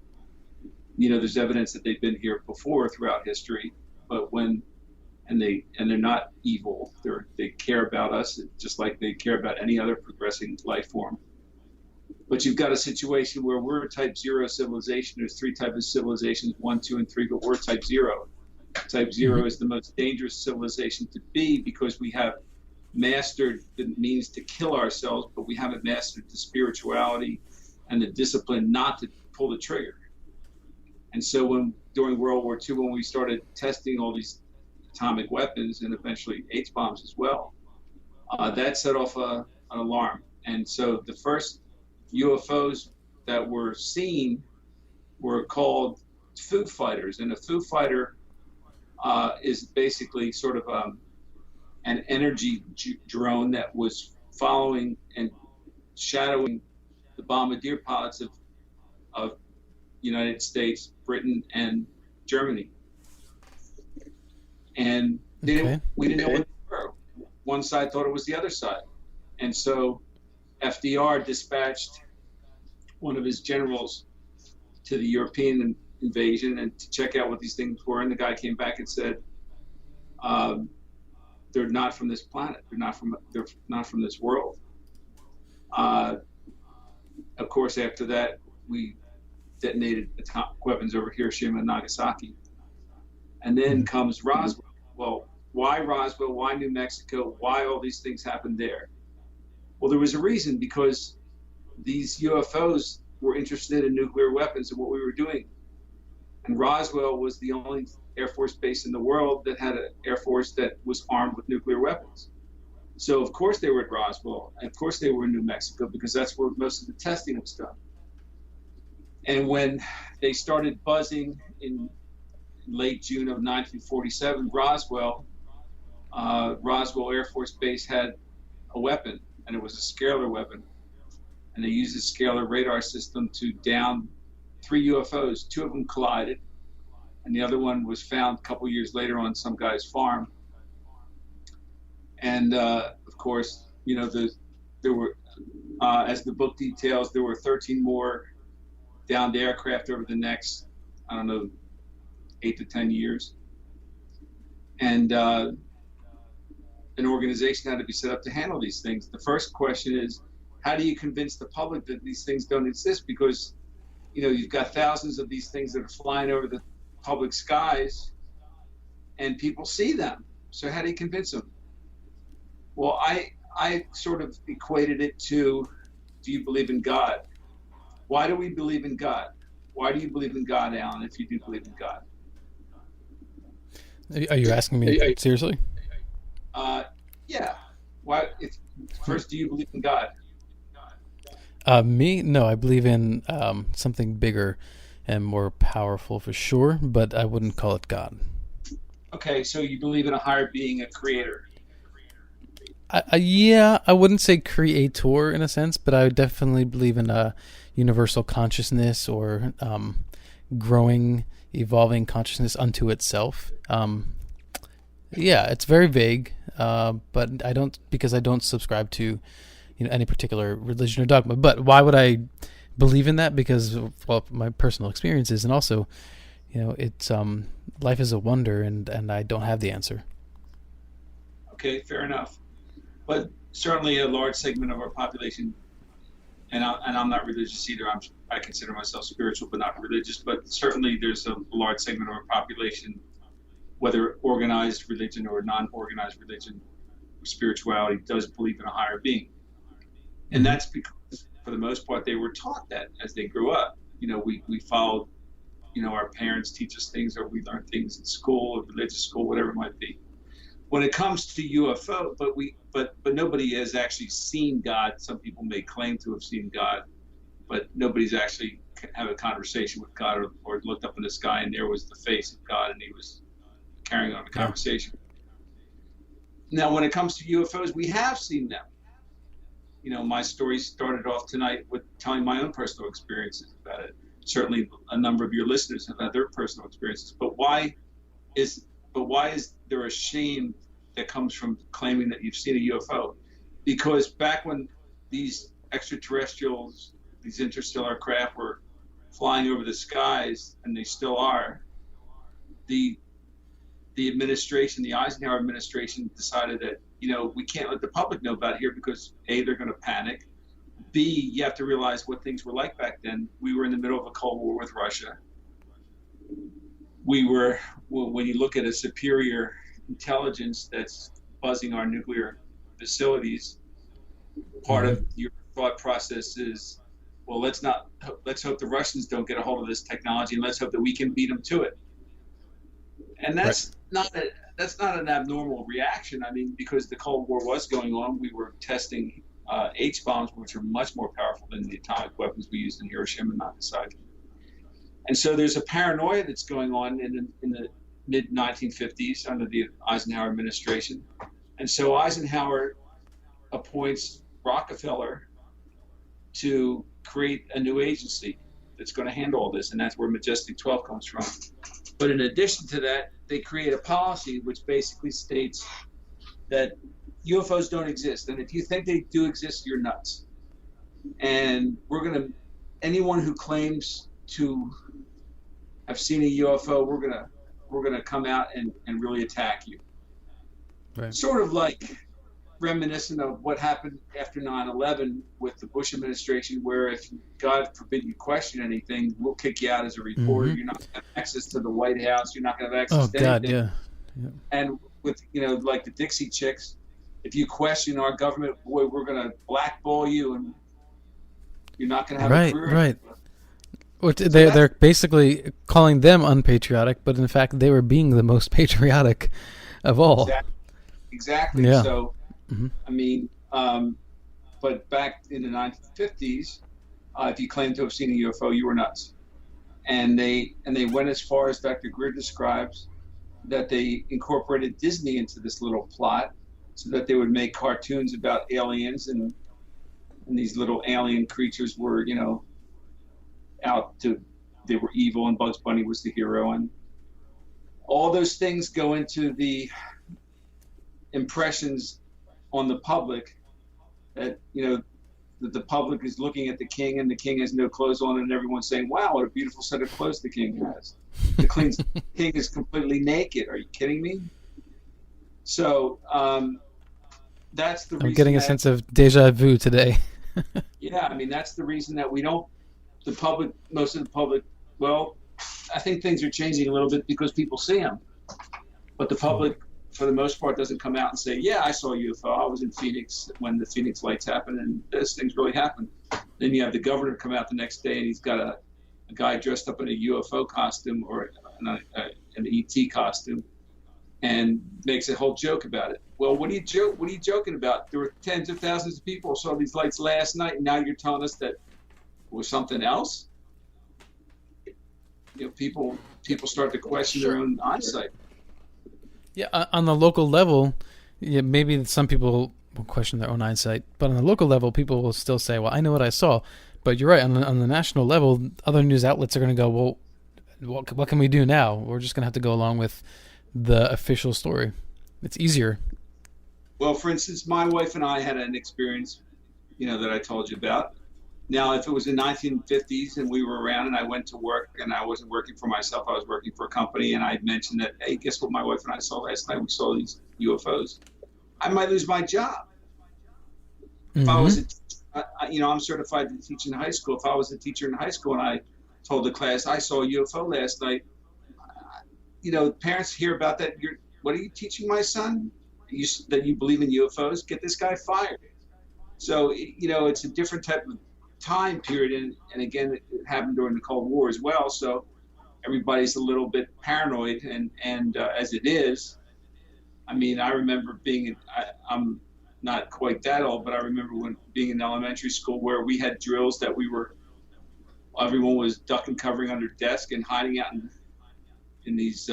there's evidence that they've been here before throughout history, but they're not evil. They care about us just like they care about any other progressing life form. But you've got a situation where we're a type 0 civilization. There's 3 types of civilizations, 1, 2, and 3, but we're type 0. Type 0 is the most dangerous civilization to be, because we have mastered the means to kill ourselves, but we haven't mastered the spirituality and the discipline not to pull the trigger. And so during World War II, when we started testing all these atomic weapons and eventually H-bombs as well, that set off an alarm. And so the first UFOs that were seen were called Foo Fighters. And a Foo Fighter is basically sort of an energy drone that was following and shadowing the bombardier pilots of United States, Britain, and Germany. And we didn't know what they were. One side thought it was the other side. And so FDR dispatched one of his generals to the European invasion and to check out what these things were. And the guy came back and said, they're not from this planet. They're not from this world. Of course, after that, we detonated atomic weapons over Hiroshima and Nagasaki. And then comes Roswell. Well, why Roswell? Why New Mexico? Why all these things happened there? Well, there was a reason, because these UFOs were interested in nuclear weapons and what we were doing. And Roswell was the only Air Force base in the world that had an Air Force that was armed with nuclear weapons. So, of course, they were at Roswell. And, of course, they were in New Mexico, because that's where most of the testing was done. And when they started buzzing in late June of 1947, Roswell Air Force Base had a weapon, and it was a scalar weapon. And they used the scalar radar system to down 3 UFOs. 2 of them collided, and the other one was found a couple years later on some guy's farm. And of course, there were, as the book details, there were 13 more downed aircraft over the next, 8 to 10 years. And an organization had to be set up to handle these things. The first question is, how do you convince the public that these things don't exist? Because, you've got thousands of these things that are flying over the public skies, and people see them. So how do you convince them? Well, I sort of equated it to, do you believe in God? Why do we believe in God? Why do you believe in God, Alan, if you do believe in God? Are you asking me seriously? Yeah. Why? First, do you believe in God? Me? No, I believe in something bigger and more powerful for sure, but I wouldn't call it God. Okay, so you believe in a higher being, a creator. Yeah, I wouldn't say creator in a sense, but I would definitely believe in a universal consciousness or growing, evolving consciousness unto itself. Yeah, it's very vague, but I don't subscribe to any particular religion or dogma. But why would I believe in that? Because, well, my personal experiences, and also, it's life is a wonder, and I don't have the answer. Okay, fair enough. But certainly a large segment of our population, and I'm not religious either. I consider myself spiritual but not religious. But certainly there's a large segment of our population, whether organized religion or non-organized religion, or spirituality, does believe in a higher being. And that's because, for the most part, they were taught that as they grew up. We followed, our parents teach us things, or we learn things in school or religious school, whatever it might be. When it comes to UFO, but nobody has actually seen God. Some people may claim to have seen God, but nobody's actually had a conversation with God or looked up in the sky and there was the face of God and he was carrying on the conversation. Now, when it comes to UFOs, we have seen them. My story started off tonight with telling my own personal experiences about it. Certainly, a number of your listeners have had their personal experiences. But why is there a shame that comes from claiming that you've seen a UFO? Because back when these extraterrestrials, these interstellar craft were flying over the skies, and they still are, the administration, the Eisenhower administration, decided that, we can't let the public know about it here because A, they're going to panic. B, you have to realize what things were like back then. We were in the middle of a Cold War with Russia. We were, when you look at a superior intelligence that's buzzing our nuclear facilities, part of your thought process is, well, let's hope the Russians don't get a hold of this technology, and let's hope that we can beat them to it. And that's not an abnormal reaction. I mean, because the Cold War was going on, we were testing H-bombs, which are much more powerful than the atomic weapons we used in Hiroshima and Nagasaki. And so there's a paranoia that's going on in the mid-1950s under the Eisenhower administration. And so Eisenhower appoints Rockefeller to create a new agency that's going to handle all this, and that's where Majestic 12 comes from. But in addition to that, they create a policy which basically states that UFOs don't exist, and if you think they do exist, you're nuts. And anyone who claims to have seen a UFO, we're gonna come out and really attack you. Right. Sort of like reminiscent of what happened after 9/11 with the Bush administration, where if, God forbid, you question anything, we'll kick you out as a reporter. You're not going to have access to the White House. You're not going to have access to anything. Yeah. And with, like the Dixie Chicks, if you question our government, boy, we're going to blackball you, and you're not going to have a career. Right. Which they're basically calling them unpatriotic, but in fact, they were being the most patriotic of all. Exactly. Yeah. So, I mean, but back in the 1950s, if you claimed to have seen a UFO, you were nuts. And they went as far as Dr. Greer describes, that they incorporated Disney into this little plot so that they would make cartoons about aliens, and these little alien creatures were, they were evil, and Bugs Bunny was the hero. And all those things go into the impressions on the public that that the public is looking at the king, and the king has no clothes on, and everyone's saying, wow, what a beautiful set of clothes the king has. The king is completely naked. Are you kidding me? So that's the reason. I'm getting a sense of deja vu today. Yeah, I mean, that's the reason that most of the public, well, I think things are changing a little bit because people see them, but the public, for the most part, doesn't come out and say, yeah, I saw a UFO. I was in Phoenix when the Phoenix lights happened, and those things really happened. Then you have the governor come out the next day, and he's got a guy dressed up in a UFO costume or an ET costume, and makes a whole joke about it. Well, what are you joking about? There were tens of thousands of people who saw these lights last night, and now you're telling us that it was something else? People start to question their own eyesight. Yeah, on the local level, maybe some people will question their own eyesight, but on the local level, people will still say, well, I know what I saw. But you're right, on the national level, other news outlets are going to go, well, what can we do now? We're just going to have to go along with the official story. It's easier. Well, for instance, my wife and I had an experience, that I told you about. Now, if it was in 1950s and we were around and I went to work and I wasn't working for myself, I was working for a company, and I mentioned that, hey, guess what my wife and I saw last night? We saw these UFOs. I might lose my job. If I was, I'm certified to teach in high school. If I was a teacher in high school and I told the class, I saw a UFO last night, parents hear about that. What are you teaching my son? That you believe in UFOs? Get this guy fired. So, it's a different type of time period, and again, it happened during the Cold War as well, so everybody's a little bit paranoid, and as it is, I mean, I remember I'm not quite that old, but I remember being in elementary school where we had drills that everyone was ducking, covering under desk and hiding out in these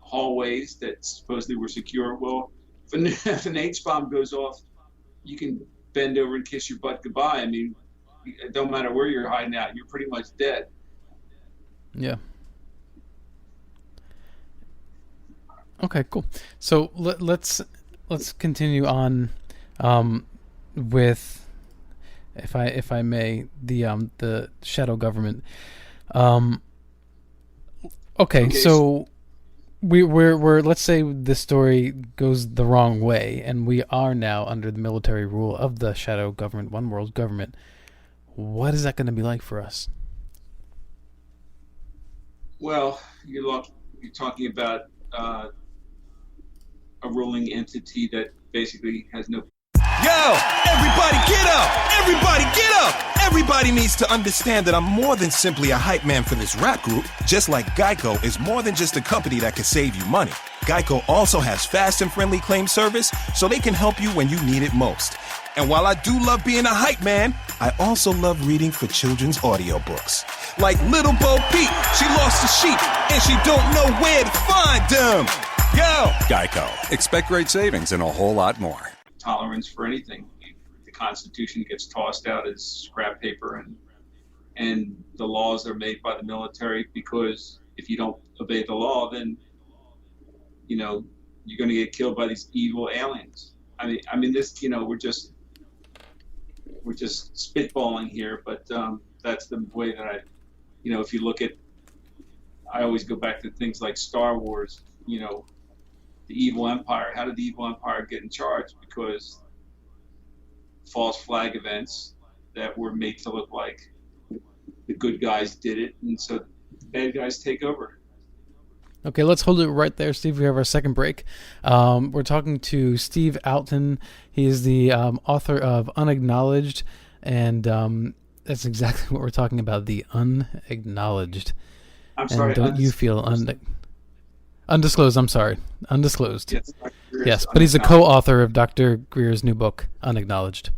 hallways that supposedly were secure. Well, if an H-bomb goes off, you can bend over and kiss your butt goodbye. I mean, it don't matter where you're hiding out, you're pretty much dead. Yeah. Okay, cool. So let's continue on with if I may, the shadow government. Okay, so we're let's say this story goes the wrong way, and we are now under the military rule of the shadow government, one world government. What is that going to be like for us? Well, you're talking about a ruling entity that basically has no. Yo, everybody get up! Everybody get up! Everybody needs to understand that I'm more than simply a hype man for this rap group, just like Geico is more than just a company that can save you money. Geico also has fast and friendly claim service, so they can help you when you need it most. And while I do love being a hype man, I also love reading for children's audiobooks. Like Little Bo Peep, she lost a sheep, and she don't know where to find them. Yo! Geico. Expect great savings and a whole lot more. Tolerance for anything. The Constitution gets tossed out as scrap paper, and the laws are made by the military, because if you don't obey the law, then you're going to get killed by these evil aliens. I mean this, we're just spitballing here, but that's the way that if you look at, I always go back to things like Star Wars, the evil empire. How did the evil empire get in charge? Because false flag events that were made to look like the good guys did it, and so the bad guys take over. Okay, let's hold it right there, Steve. We have our second break. We're talking to Steve Alten. He is the author of Unacknowledged, and that's exactly what we're talking about, the Unacknowledged. I'm sorry. And don't you feel Undisclosed, I'm sorry. Undisclosed. Yes, but he's a co-author of Dr. Greer's new book, Unacknowledged.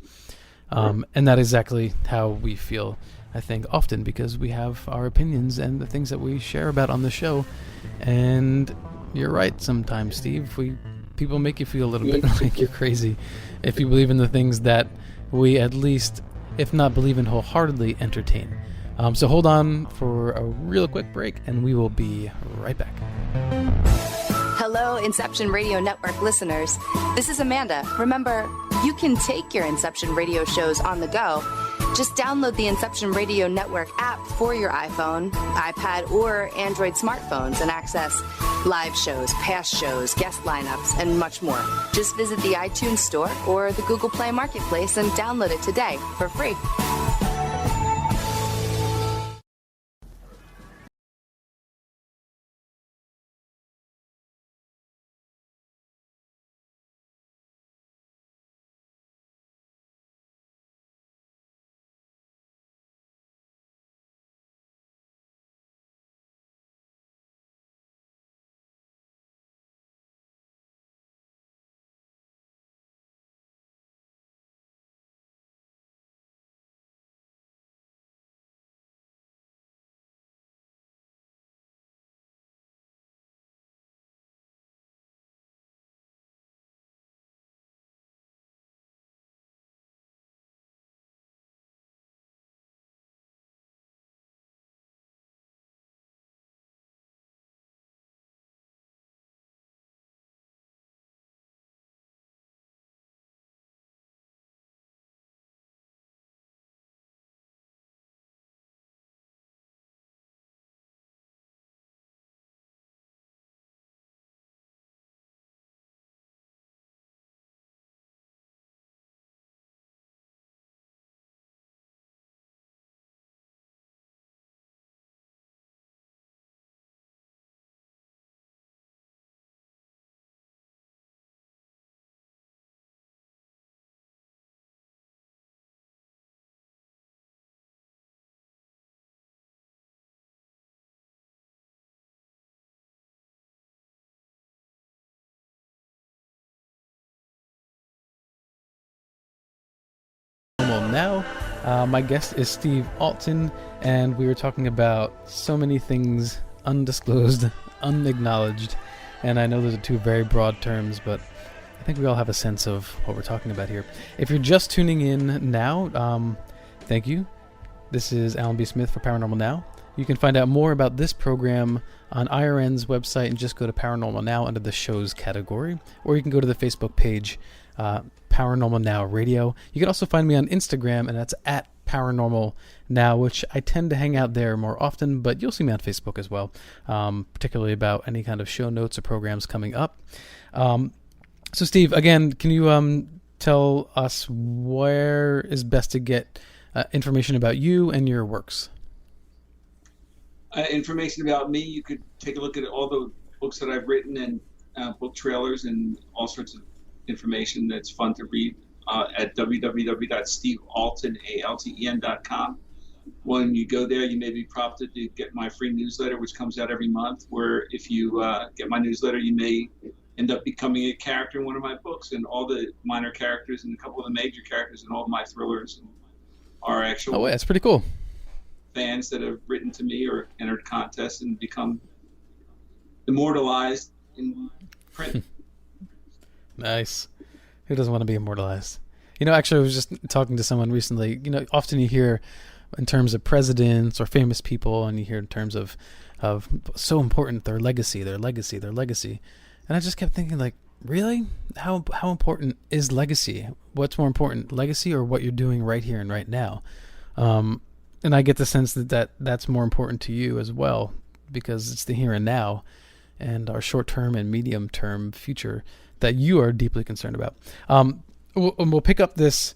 And that is exactly how we feel, I think, often, because we have our opinions and the things that we share about on the show. And you're right sometimes, Steve. People make you feel a little bit like you're crazy if you believe in the things that we at least, if not believe in wholeheartedly, entertain. So hold on for a real quick break, and we will be right back. Hello, Inception Radio Network listeners. This is Amanda. Remember, you can take your Inception radio shows on the go. Just download the Inception Radio Network app for your iPhone, iPad, or Android smartphones and access live shows, past shows, guest lineups, and much more. Just visit the iTunes Store or the Google Play Marketplace and download it today for free. Now, my guest is Steve Alten, and we were talking about so many things undisclosed, unacknowledged, and I know those are two very broad terms, but I think we all have a sense of what we're talking about here. If you're just tuning in now, thank you. This is Alan B. Smith for Paranormal Now. You can find out more about this program on IRN's website and just go to Paranormal Now under the shows category, or you can go to the Facebook page Paranormal Now Radio. You can also find me on Instagram, and that's at Paranormal Now, which I tend to hang out there more often, but you'll see me on Facebook as well, particularly about any kind of show notes or programs coming up. So Steve, again, can you tell us where is best to get information about you and your works? Information about me, you could take a look at all the books that I've written and book trailers and all sorts of information that's fun to read at www.stevealten.com. When you go there, you may be prompted to get my free newsletter, which comes out every month, where if you get my newsletter, you may end up becoming a character in one of my books, and all the minor characters and a couple of the major characters in all of my thrillers are actual Oh, that's pretty cool. fans that have written to me or entered contests and become immortalized in print. Nice. Who doesn't want to be immortalized? Actually, I was just talking to someone recently. Often you hear in terms of presidents or famous people, and you hear in terms of so important, their legacy. And I just kept thinking, like, really? How important is legacy? What's more important, legacy or what you're doing right here and right now? And I get the sense that's more important to you as well, because it's the here and now and our short-term and medium-term future that you are deeply concerned about. We'll pick up this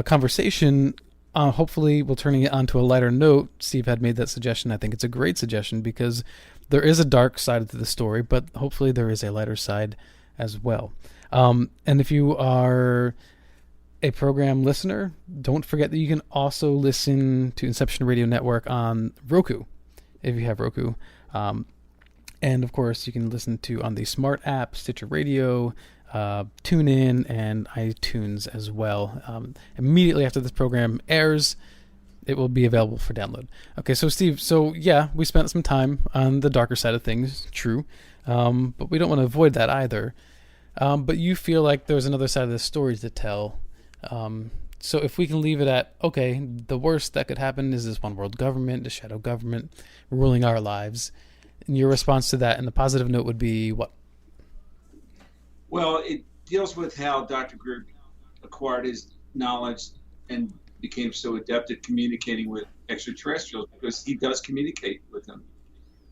conversation. Hopefully, we'll turning it onto a lighter note. Steve had made that suggestion. I think it's a great suggestion because there is a dark side to the story, but hopefully there is a lighter side as well. And if you are a program listener, don't forget that you can also listen to Inception Radio Network on Roku, if you have Roku. And of course, you can listen to on the Smart app, Stitcher Radio, TuneIn, and iTunes as well. Immediately after this program airs, it will be available for download. Okay, so Steve, we spent some time on the darker side of things, true, but we don't want to avoid that either. But you feel like there's another side of the story to tell. So if we can leave it at, okay, the worst that could happen is this one world government, the shadow government, ruling our lives. And your response to that, and the positive note would be what? Well, it deals with how Dr. Greer acquired his knowledge and became so adept at communicating with extraterrestrials, because he does communicate with them.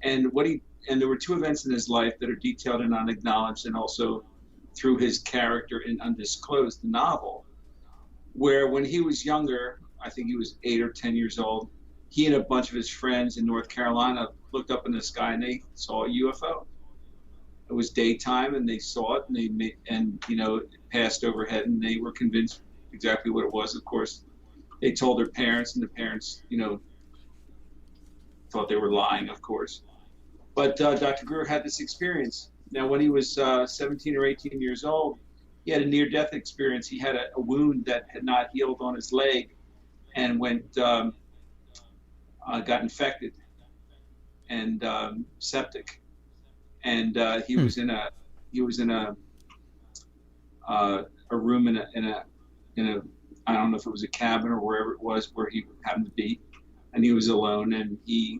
And there were two events in his life that are detailed in Unacknowledged, and also through his character in Undisclosed, the novel, where when he was younger, I think he was 8 or 10 years old, he and a bunch of his friends in North Carolina looked up in the sky and they saw a UFO. It was daytime and they saw it, and it passed overhead, and they were convinced exactly what it was. Of course, they told their parents, and the parents, thought they were lying, of course. But Dr. Greer had this experience. Now, when he was 17 or 18 years old, he had a near-death experience. He had a wound that had not healed on his leg, and got infected and septic. And he was in a room in a I don't know if it was a cabin or wherever it was where he happened to be, and he was alone, and he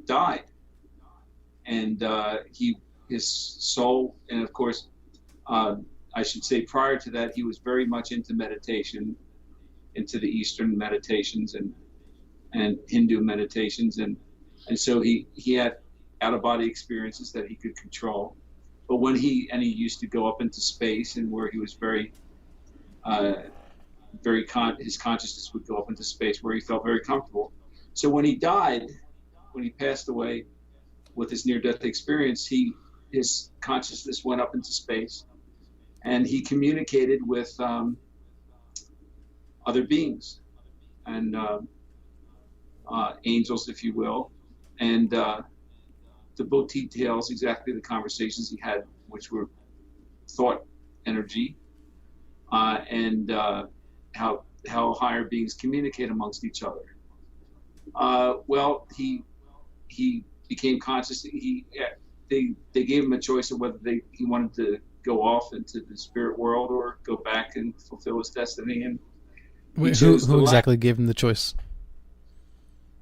died. And his soul, and of course, I should say prior to that, he was very much into meditation, into the Eastern meditations and Hindu meditations, and so he had out-of-body experiences that he could control. But when he used to go up into space, and where he was his consciousness would go up into space where he felt very comfortable. So when he died, when he passed away with his near-death experience, his consciousness went up into space, and he communicated with other beings and angels, if you will, and the book details exactly the conversations he had, which were thought energy, and how higher beings communicate amongst each other. Well, he became conscious. They gave him a choice of whether he wanted to go off into the spirit world or go back and fulfill his destiny. And who exactly gave him the choice?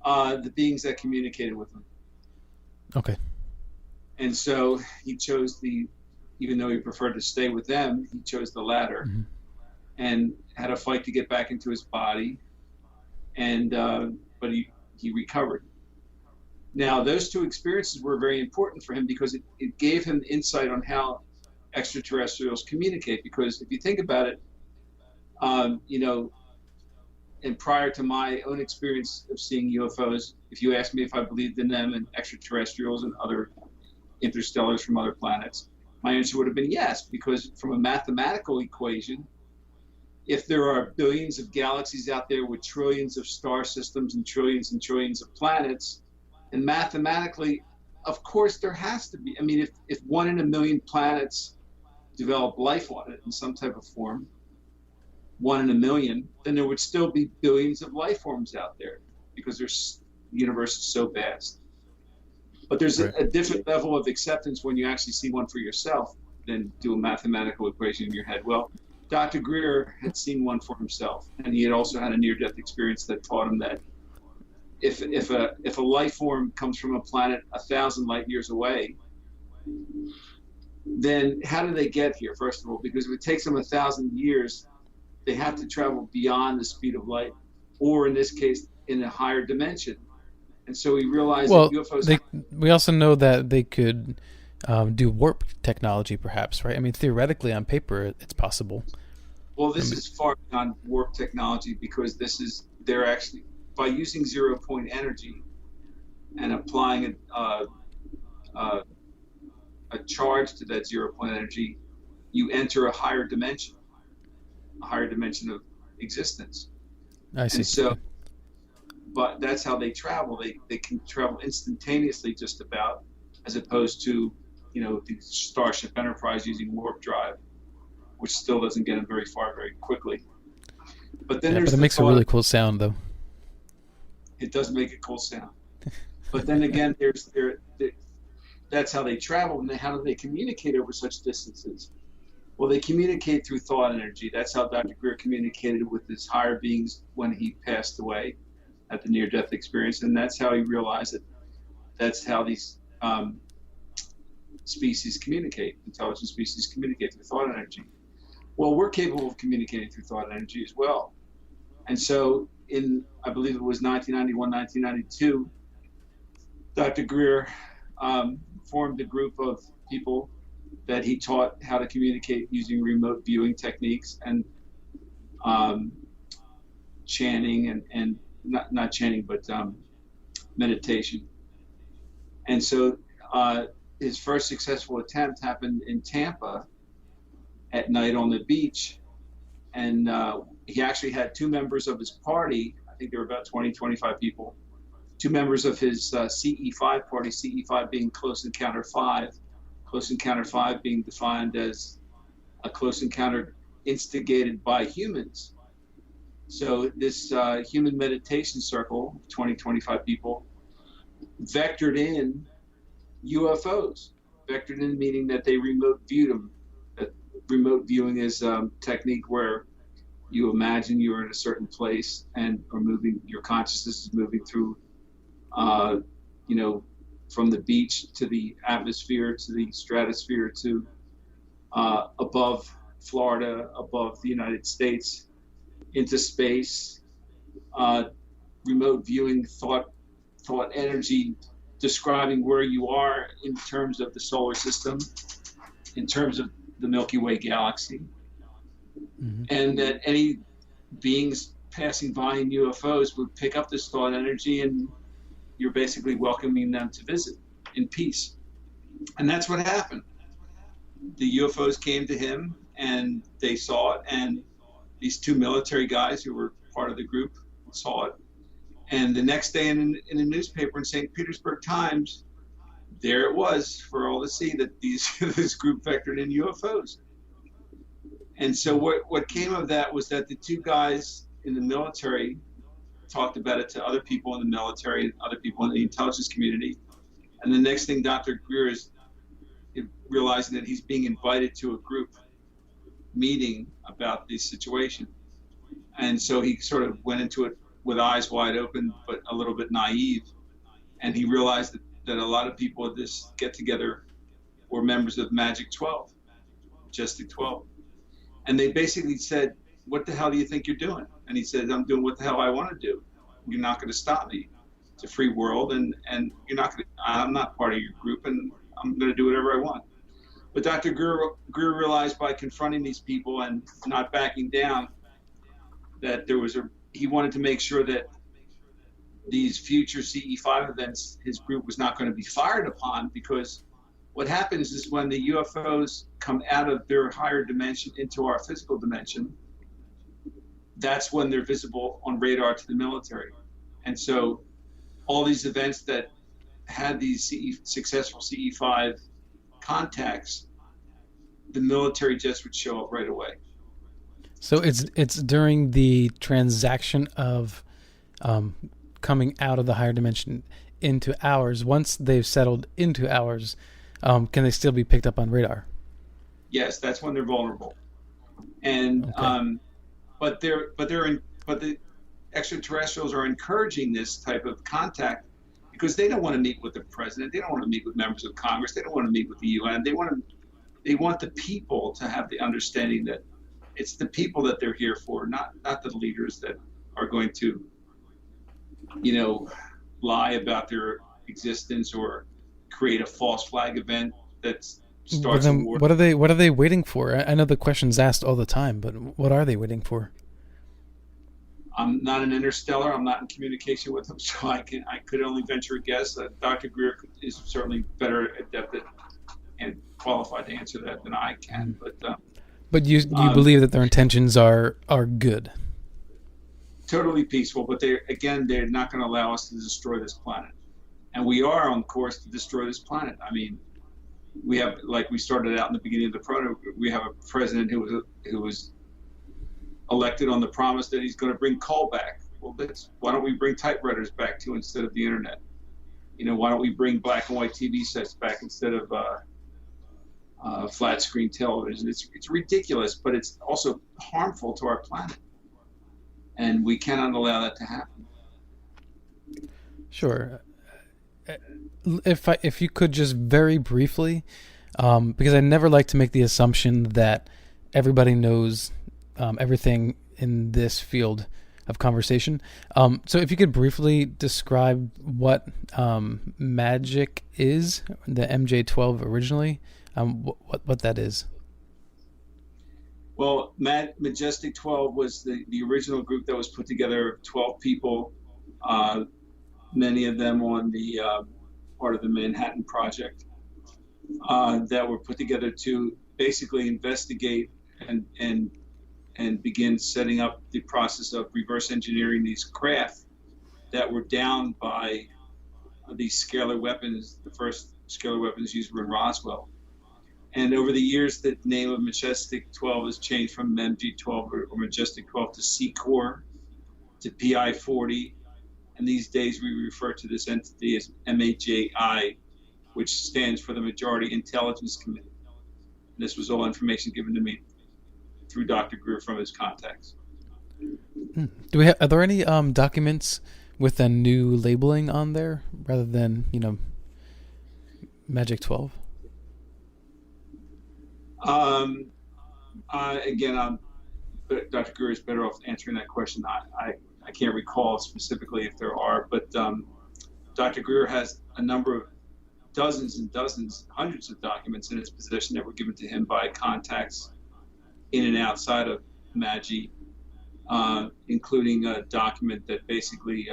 The beings that communicated with him. Okay. And so he chose the even though he preferred to stay with them, he chose the latter, and had a fight to get back into his body. And but he recovered. Now, those two experiences were very important for him because it gave him insight on how extraterrestrials communicate. Because if you think about it, you know, and prior to my own experience of seeing UFOs, if you asked me if I believed in them and extraterrestrials and other interstellars from other planets, my answer would have been yes, because from a mathematical equation, if there are billions of galaxies out there with trillions of star systems and trillions of planets, and mathematically, of course, there has to be. I mean, if 1 in a million planets develop life on it in some type of form, 1 in a million, then there would still be billions of life forms out there because the universe is so vast. But there's a different level of acceptance when you actually see one for yourself than do a mathematical equation in your head. Well, Dr. Greer had seen one for himself, and he had also had a near-death experience that taught him that if a life form comes from a planet 1,000 light years away, then how do they get here? First of all, because if it takes them 1,000 years, they have to travel beyond the speed of light, or in this case, in a higher dimension. And so he realized that UFOs. We also know that they could do warp technology, perhaps, right? I mean, theoretically, on paper, it's possible. Well, this is far beyond warp technology because they're actually, by using 0-point energy and applying a charge to that 0-point energy, you enter a higher dimension of existence. I see. And so, but that's how they travel. They can travel instantaneously, just about, as opposed to, you know, the Starship Enterprise using warp drive, which still doesn't get them very far very quickly. But then it makes a really cool sound, though. It does make a cool sound. But then again, that's how they travel, and how do they communicate over such distances? Well, they communicate through thought energy. That's how Dr. Greer communicated with his higher beings when he passed away at the near-death experience, and that's how he realized that that's how these species communicate. Intelligent species communicate through thought energy. Well, we're capable of communicating through thought energy as well. And so in, I believe it was 1991, 1992, Dr. Greer formed a group of people that he taught how to communicate using remote viewing techniques and chanting and not chanting, but meditation. And so his first successful attempt happened in Tampa at night on the beach. And he actually had two members of his party, I think there were about 20, 25 people, two members of his CE5 party, CE5 being Close Encounter 5, Close Encounter 5 being defined as a close encounter instigated by humans. So this human meditation circle, 20, 25 people, vectored in UFOs. Vectored in meaning that they remote viewed them. Remote viewing is a technique where you imagine you're in a certain place and are moving, your consciousness is moving through, you know, from the beach to the atmosphere to the stratosphere to above Florida, above the United States, into space. Remote viewing, thought energy, describing where you are in terms of the solar system, in terms of the Milky Way galaxy, and that any beings passing by in UFOs would pick up this thought energy, and you're basically welcoming them to visit in peace. And that's what happened. The UFOs came to him and they saw it, and these two military guys who were part of the group saw it. And the next day in a newspaper in St. Petersburg Times, there it was for all to see that this group vectored in UFOs. And so what came of that was that the two guys in the military talked about it to other people in the military and other people in the intelligence community. And the next thing Dr. Greer is realizing that he's being invited to a group meeting about this situation. And so he sort of went into it with eyes wide open, but a little bit naive. And he realized that a lot of people at this get-together were members of Magic 12. Majestic 12. And they basically said, what the hell do you think you're doing? And he said, I'm doing what the hell I want to do. You're not going to stop me. It's a free world, and you're not going to, I'm not part of your group, and I'm going to do whatever I want. But Dr. Greer realized by confronting these people and not backing down that he wanted to make sure that these future CE5 events, his group was not going to be fired upon, because what happens is when the UFOs come out of their higher dimension into our physical dimension, that's when they're visible on radar to the military. And so all these events that had these successful CE5 contacts, the military jets would show up right away. So it's during the transaction of coming out of the higher dimension into ours. Once they've settled into ours, can they still be picked up on radar? Yes, that's when they're vulnerable. And okay. But the extraterrestrials are encouraging this type of contact because they don't want to meet with the president. They don't want to meet with members of Congress. They don't want to meet with the UN. They want the people to have the understanding that it's the people that they're here for, not the leaders that are going to, lie about their existence or create a false flag event that starts a war. What are they waiting for? I know the question's asked all the time, but what are they waiting for? I'm not an interstellar. I'm not in communication with them, so I could only venture a guess. Dr. Greer is certainly better adept and qualified to answer that than I can. But you believe that their intentions are good. Totally peaceful, but they're not going to allow us to destroy this planet, and we are on course to destroy this planet. I mean, we have, like we started out in the beginning of the program, we have a president who was elected on the promise that he's going to bring coal back. Well, why don't we bring typewriters back too instead of the internet? Why don't we bring black and white TV sets back instead of flat screen television? It's ridiculous, but it's also harmful to our planet, and we cannot allow that to happen. Sure. If you could just very briefly, because I never like to make the assumption that everybody knows everything in this field of conversation. So if you could briefly describe what magic is, the MJ12 originally, what that is. Well, Majestic 12 was the original group that was put together of 12 people, many of them on the part of the Manhattan Project, that were put together to basically investigate and begin setting up the process of reverse engineering these craft that were downed by these scalar weapons. The first scalar weapons used were in Roswell. And over the years, the name of Majestic 12 has changed from MG12 or Majestic 12 to C-Core, to PI-40. And these days we refer to this entity as MAJI, which stands for the Majority Intelligence Committee. And this was all information given to me through Dr. Greer from his contacts. Are there any documents with a new labeling on there rather than, Magic 12? Dr. Greer is better off answering that question. I can't recall specifically if there are, but Dr. Greer has a number of dozens and dozens, hundreds of documents in his possession that were given to him by contacts in and outside of MAGI, including a document that basically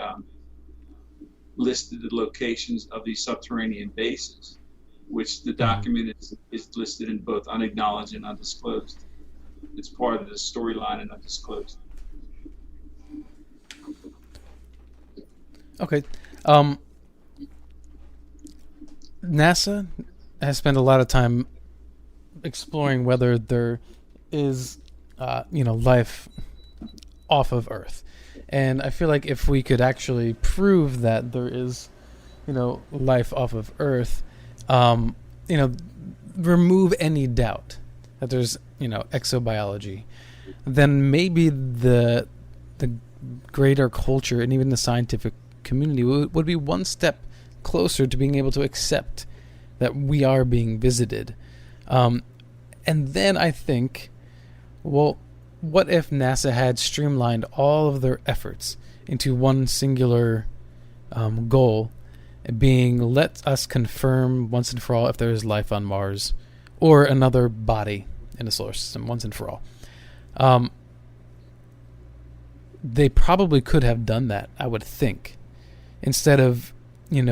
listed the locations of these subterranean bases, which the document is listed in both Unacknowledged and Undisclosed. It's part of the storyline in Undisclosed. Okay. NASA has spent a lot of time exploring whether there is, life off of Earth. And I feel like if we could actually prove that there is, life off of Earth, remove any doubt that there's, exobiology, then maybe the greater culture and even the scientific community would be one step closer to being able to accept that we are being visited. And then I think, well, what if NASA had streamlined all of their efforts into one singular goal, being let us confirm once and for all if there is life on Mars or another body in the solar system once and for all. They probably could have done that, I would think, instead of,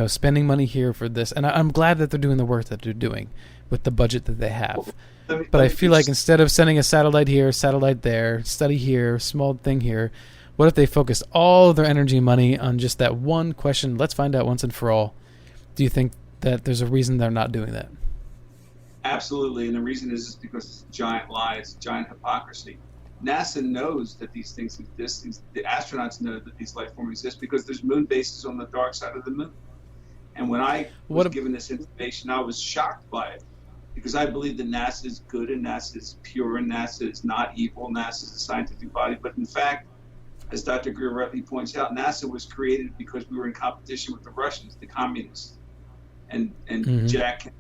spending money here for this. And I'm glad that they're doing the work that they're doing with the budget that they have. But I feel like instead of sending a satellite here, satellite there, study here, small thing here, what if they focused all of their energy and money on just that one question? Let's find out once and for all. Do you think that there's a reason they're not doing that? Absolutely, and the reason is because it's a giant lie, it's a giant hypocrisy. NASA knows that these things exist. The astronauts know that these life forms exist because there's moon bases on the dark side of the moon. And when I was given this information, I was shocked by it, because I believe that NASA is good and NASA is pure and NASA is not evil. NASA is a scientific body. But in fact, as Dr. Greer rightly points out, NASA was created because we were in competition with the Russians, the communists. And Jack,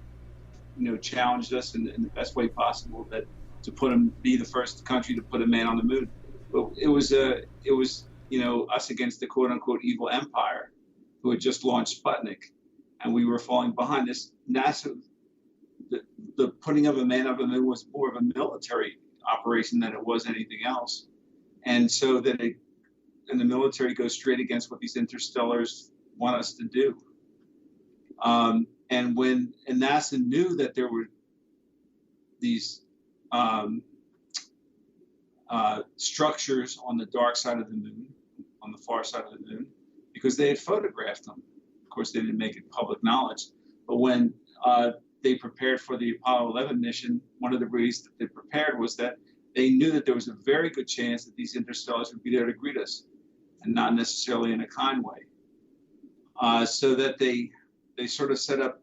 challenged us in the best way possible that to be the first country to put a man on the moon. But it was us against the quote unquote evil empire who had just launched Sputnik, and we were falling behind. This NASA, the putting of a man on the moon was more of a military operation than it was anything else. And so that the military goes straight against what these interstellars want us to do. And NASA knew that there were these structures on the dark side of the moon, on the far side of the moon, because they had photographed them. Of course, they didn't make it public knowledge. But when they prepared for the Apollo 11 mission, one of the reasons that they prepared was that they knew that there was a very good chance that these interstellars would be there to greet us, and not necessarily in a kind way. So that they sort of set up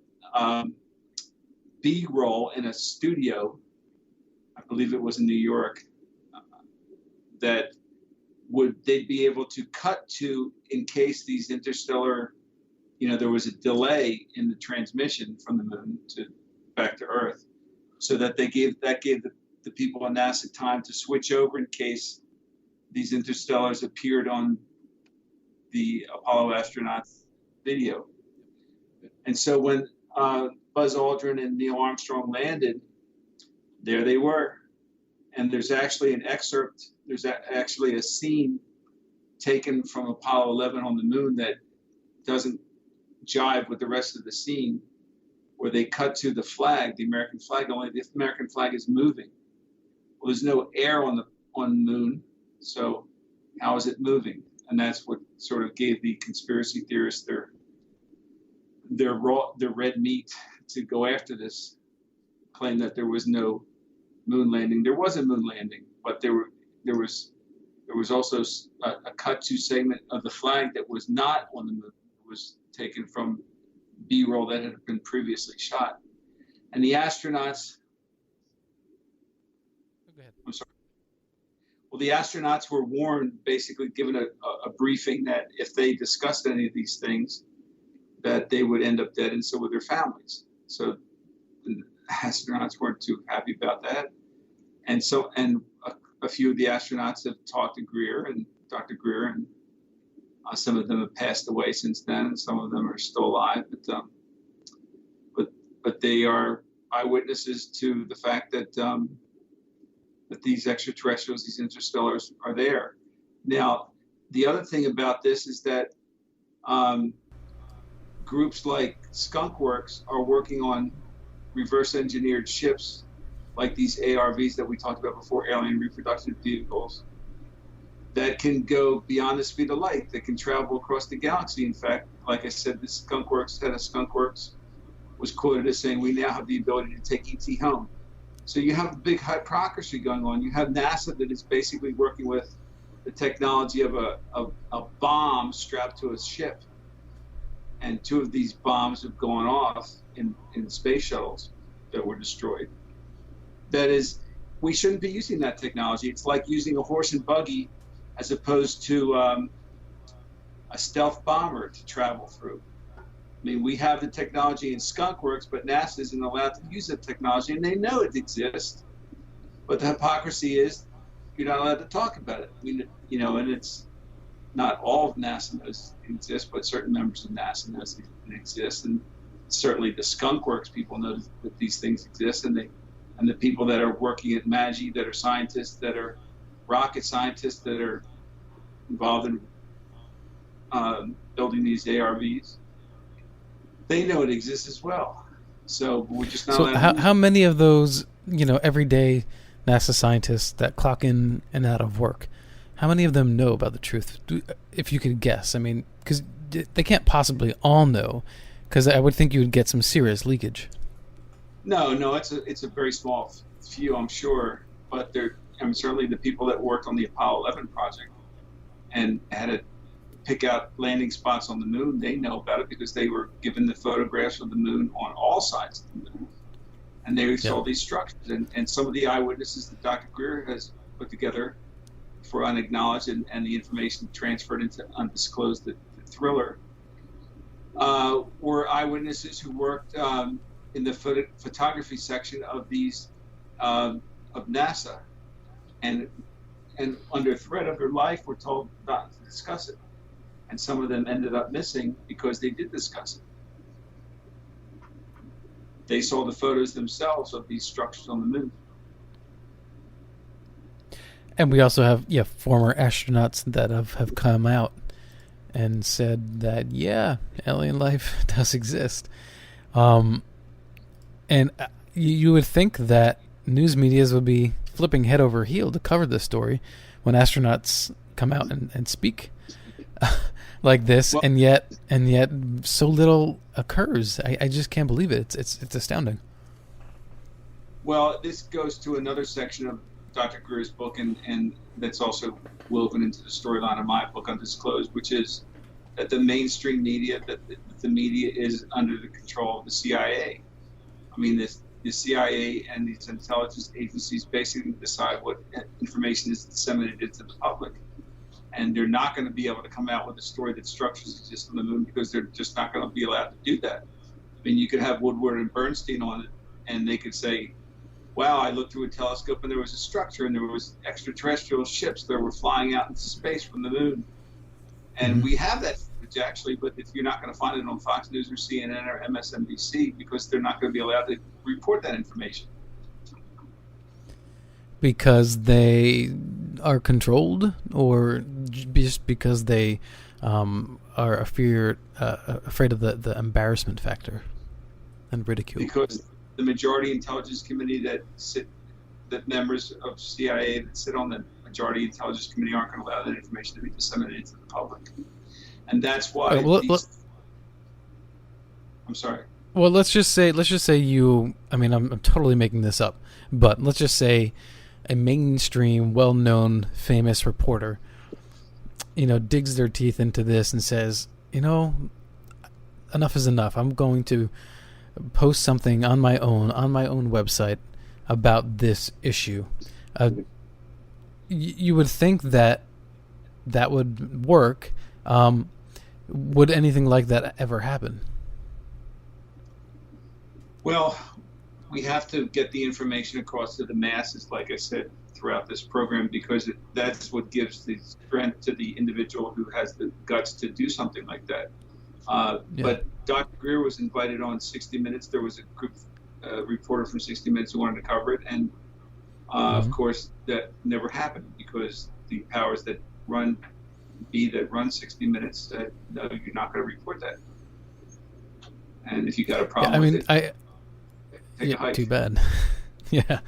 B-roll in a studio, I believe it was in New York, that they'd be able to cut to in case these interstellar, there was a delay in the transmission from the moon back to Earth, so that that gave the people on NASA time to switch over in case these interstellars appeared on the Apollo astronauts video. And so when Buzz Aldrin and Neil Armstrong landed, there they were. And there's actually an excerpt, there's actually a scene taken from Apollo 11 on the moon that doesn't jive with the rest of the scene, where they cut to the flag, the American flag, only the American flag is moving. Well, there's no air on the moon, so how is it moving? And that's what sort of gave the conspiracy theorists their red meat to go after this claim that there was no moon landing. There was a moon landing, but there was also a cut to segment of the flag that was not on the moon. It was taken from B-roll that had been previously shot. And the astronauts, Go ahead. I'm sorry. Well, the astronauts were warned, basically given a briefing, that if they discussed any of these things, that they would end up dead, and so would their families. So the astronauts weren't too happy about that. And a few of the astronauts have talked to Greer and Dr. Greer, and some of them have passed away since then, and some of them are still alive. But they are eyewitnesses to the fact that that these extraterrestrials, these interstellars, are there. Now, the other thing about this is that groups like Skunk Works are working on reverse engineered ships like these ARVs that we talked about before, alien reproduction vehicles, that can go beyond the speed of light, that can travel across the galaxy. In fact, like I said, the Skunk Works head of Skunk Works was quoted as saying, "We now have the ability to take ET home." So you have a big hypocrisy going on. You have NASA that is basically working with the technology of a bomb strapped to a ship. And two of these bombs have gone off in space shuttles that were destroyed. That is, we shouldn't be using that technology. It's like using a horse and buggy as opposed to a stealth bomber to travel through. I mean, we have the technology in Skunk Works, but NASA isn't allowed to use that technology, and they know it exists. But the hypocrisy is you're not allowed to talk about it. And it's not all of NASA knows it exists, but certain members of NASA knows it exists, and certainly the skunk works people know that these things exist, and the people that are working at MAGI, that are scientists, that are rocket scientists, that are involved in building these ARVs, they know it exists as well. So we're just not. So how many of those everyday NASA scientists that clock in and out of work, how many of them know about the truth? If you could guess, I mean, because they can't possibly all know, because I would think you would get some serious leakage. No, it's a very small few, I'm sure, but certainly the people that worked on the Apollo 11 project and had to pick out landing spots on the moon, they know about it because they were given the photographs of the moon on all sides of the moon, and they saw these structures. And some of the eyewitnesses that Dr. Greer has put together for Unacknowledged and the information transferred into Undisclosed, the thriller, were eyewitnesses who worked in the photography section of these of NASA, and under threat of their life were told not to discuss it, and some of them ended up missing because they did discuss it. They saw the photos themselves of these structures on the moon. And we also have former astronauts that have come out and said that alien life does exist. And you would think that news medias would be flipping head over heel to cover this story when astronauts come out and speak like this, and yet so little occurs. I just can't believe it. It's astounding. Well, this goes to another section of Dr. Greer's book, and that's also woven into the storyline of my book, Undisclosed, which is that the mainstream media, that the media is under the control of the CIA. I mean, the CIA and these intelligence agencies basically decide what information is disseminated to the public. And they're not going to be able to come out with a story that structures exist on the moon because they're just not going to be allowed to do that. I mean, you could have Woodward and Bernstein on it, and they could say, wow, I looked through a telescope and there was a structure and there was extraterrestrial ships that were flying out into space from the moon. And we have that footage actually, but if you're not going to find it on Fox News or CNN or MSNBC because they're not going to be allowed to report that information. Because they are controlled, or just because they are afraid of the embarrassment factor and ridicule? Because the majority intelligence committee that members of CIA that sit on the majority intelligence committee aren't going to allow that information to be disseminated to the public, and that's why. I'm sorry. Well, let's just say you. I mean, I'm totally making this up, but let's just say a mainstream, well-known, famous reporter, digs their teeth into this and says, enough is enough. I'm going to post something on my own website about this issue. You would think that would work. Would anything like that ever happen? Well, we have to get the information across to the masses, like I said, throughout this program, because that's what gives the strength to the individual who has the guts to do something like that. But Dr. Greer was invited on 60 Minutes. There was a group reporter from 60 Minutes who wanted to cover it. And, of course, that never happened because the powers that run 60 Minutes said, no, you're not going to report that. And if you got a problem with it, take a hike. Too bad. Yeah.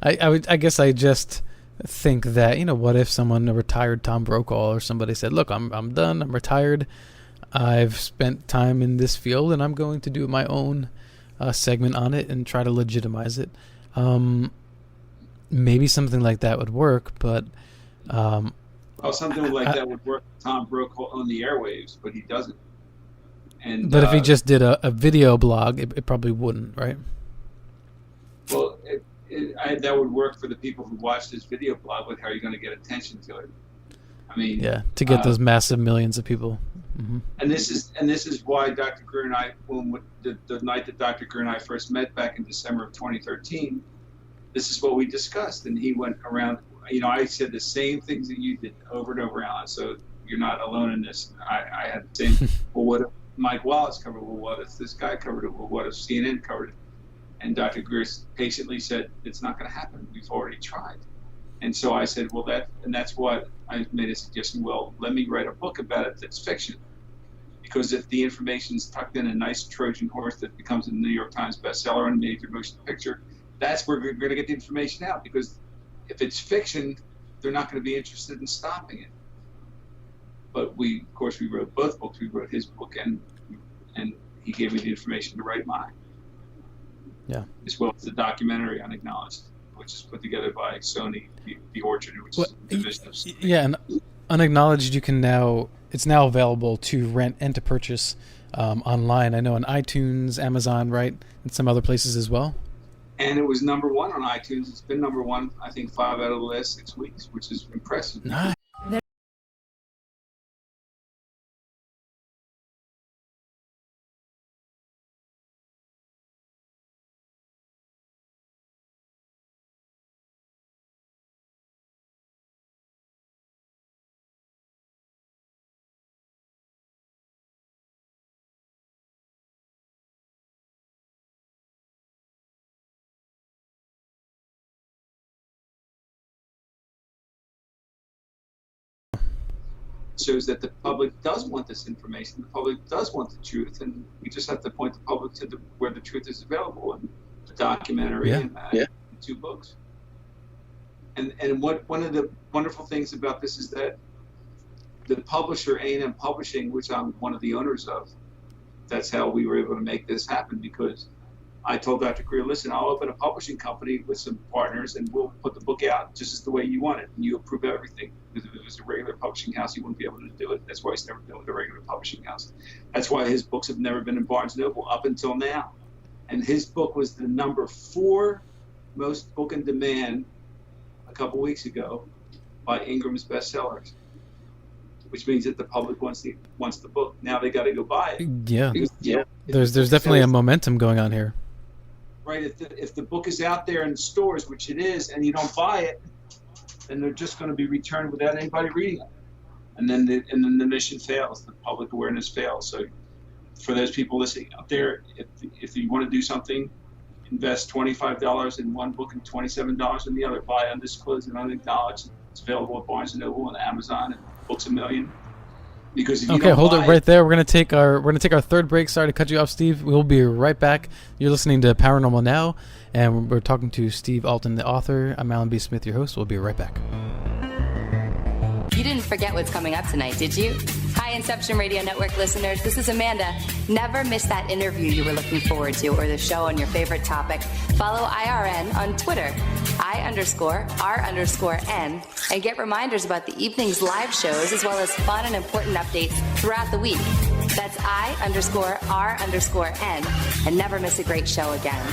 I guess I just think that, what if a retired Tom Brokaw or somebody said, look, I'm done. I'm retired. I've spent time in this field, and I'm going to do my own segment on it and try to legitimize it. Maybe something like that would work, but... something like that would work with Tom Brokaw on the airwaves, but he doesn't. But if he just did a video blog, it probably wouldn't, right? Well, that would work for the people who watch this video blog, but how are you going to get attention to it? I mean, to get those massive millions of people. Mm-hmm. And this is why Dr. Greer and I, the night that Dr. Greer and I first met back in December of 2013, this is what we discussed. And he went around, I said the same things that you did over and over, Alan. So you're not alone in this. I had the same, well, what if Mike Wallace covered it? Well, what if this guy covered it? Well, what if CNN covered it? And Dr. Greer patiently said, it's not going to happen. We've already tried. And so I said, well, that's what I made a suggestion. Well, let me write a book about it that's fiction. Because if the information is tucked in a nice Trojan horse that becomes a New York Times bestseller and a major motion picture, that's where we're going to get the information out. Because if it's fiction, they're not going to be interested in stopping it. But we wrote both books. We wrote his book, and he gave me the information to write mine. Yeah. As well as the documentary Unacknowledged, which is put together by Sony, the Orchard, which is a division of Sony. Yeah, and Unacknowledged, it's now available to rent and to purchase online. I know on iTunes, Amazon, right, and some other places as well. And it was number one on iTunes. It's been number one, I think, 5 out of the last 6 weeks, which is impressive. Nice. Shows that the public does want this information. The public does want the truth, and we just have to point the public to where the truth is available in the documentary and the 2 books. And one of the wonderful things about this is that the publisher, A&M Publishing, which I'm one of the owners of, that's how we were able to make this happen, because I told Dr. Greer, listen, I'll open a publishing company with some partners and we'll put the book out just as the way you want it, and you approve everything. Because if it was a regular publishing house, he wouldn't be able to do it. That's why he's never been with a regular publishing house. That's why his books have never been in Barnes & Noble up until now. And his book was the number 4 most book in demand a couple weeks ago by Ingram's bestsellers, which means that the public wants the book. Now they got to go buy it. Yeah. There's definitely a momentum going on here. Right. If the book is out there in stores, which it is, and you don't buy it, then they're just going to be returned without anybody reading it. And then the mission fails. The public awareness fails. So for those people listening out there, if you want to do something, invest $25 in one book and $27 in the other. Buy Undisclosed and Unacknowledged. It's available at Barnes & Noble and Amazon and Books A Million. Because if you don't hold buy it right there. We're gonna take our third break. Sorry to cut you off, Steve. We'll be right back. You're listening to Paranormal Now, and we're talking to Steve Alten, the author. I'm Alan B. Smith, your host. We'll be right back. You didn't forget what's coming up tonight, did you? Hi, Inception Radio Network listeners. This is Amanda. Never miss that interview you were looking forward to or the show on your favorite topic. Follow IRN on Twitter, I_R_N, and get reminders about the evening's live shows as well as fun and important updates throughout the week. That's I_R_N, and never miss a great show again.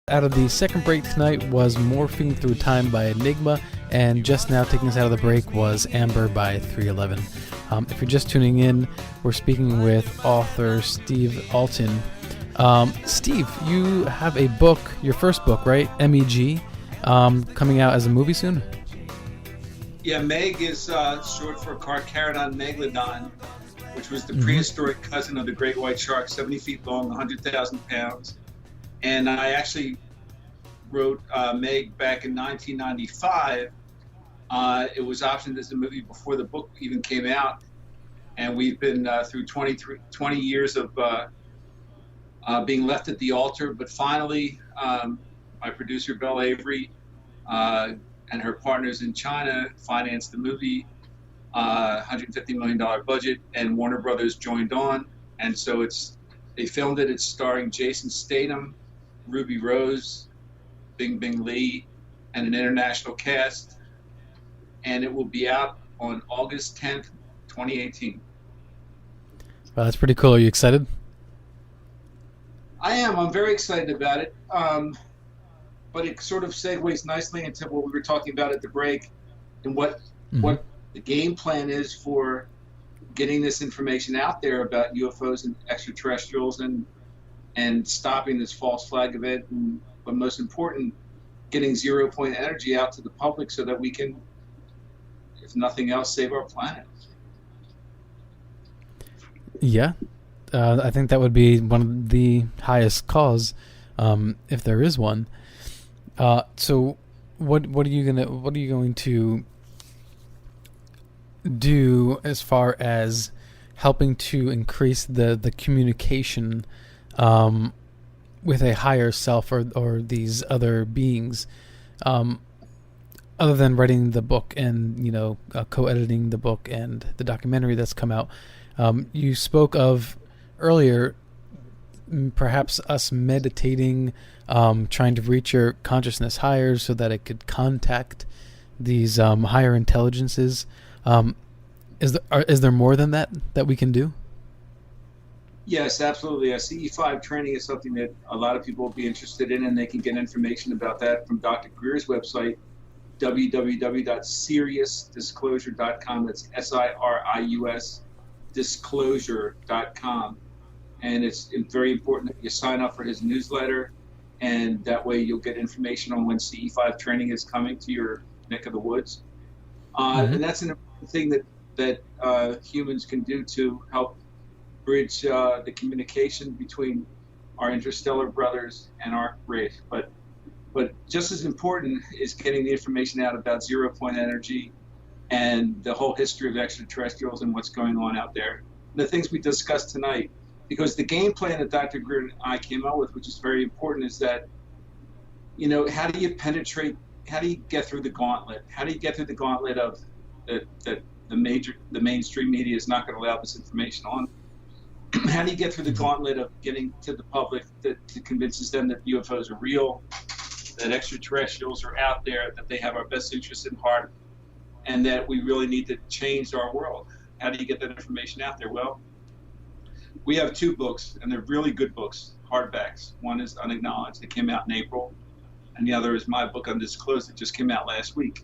Out of the second break tonight was Morphing Through Time by Enigma, and just now taking us out of the break was Amber by 311. If you're just tuning in, we're speaking with author Steve Alten. Steve, you have a book, your first book, right? MEG, coming out as a movie soon? Yeah, Meg is short for Carcharodon megalodon, which was the prehistoric cousin of the great white shark, 70 feet long, 100,000 pounds. And I actually wrote Meg back in 1995 It was optioned as a movie before the book even came out, and we've been through 20 years of being left at the altar. But finally, my producer, Belle Avery, and her partners in China financed the movie, $150 million budget, and Warner Brothers joined on. And so they filmed it. It's starring Jason Statham, Ruby Rose, Bing Bing Lee, and an international cast. And it will be out on August 10th, 2018. Well, that's pretty cool. Are you excited? I am. I'm very excited about it. But it sort of segues nicely into what we were talking about at the break, and what the game plan is for getting this information out there about UFOs and extraterrestrials, and stopping this false flag event, but most important, getting 0 point energy out to the public so that we can, if nothing else, save our planet. Yeah, I think that would be one of the highest cause, if there is one. So, what are you going to do as far as helping to increase the communication with a higher self or these other beings, other than writing the book and co-editing the book and the documentary that's come out? You spoke of earlier perhaps us meditating, trying to reach your consciousness higher so that it could contact these higher intelligences. Is there more than that we can do? Yes, absolutely. CE5 training is something that a lot of people will be interested in, and they can get information about that from Dr. Greer's website, www.SiriusDisclosure.com. That's SIRIUS disclosure.com. And it's very important that you sign up for his newsletter, and that way you'll get information on when CE5 training is coming to your neck of the woods. And that's an important thing that humans can do to help bridge the communication between our interstellar brothers and our race. But just as important is getting the information out about 0 point energy and the whole history of extraterrestrials and what's going on out there. And the things we discussed tonight. Because the game plan that Dr. Greer and I came up with, which is very important, is that, how do you penetrate, how do you get through the gauntlet? How do you get through the gauntlet of that the mainstream media is not going to allow this information on? How do you get through the gauntlet of getting to the public that convinces them that UFOs are real, that extraterrestrials are out there, that they have our best interests in heart, and that we really need to change our world? How do you get that information out there? Well, we have 2 books, and they're really good books, hardbacks. One is Unacknowledged, that came out in April, and the other is my book, Undisclosed, that just came out last week.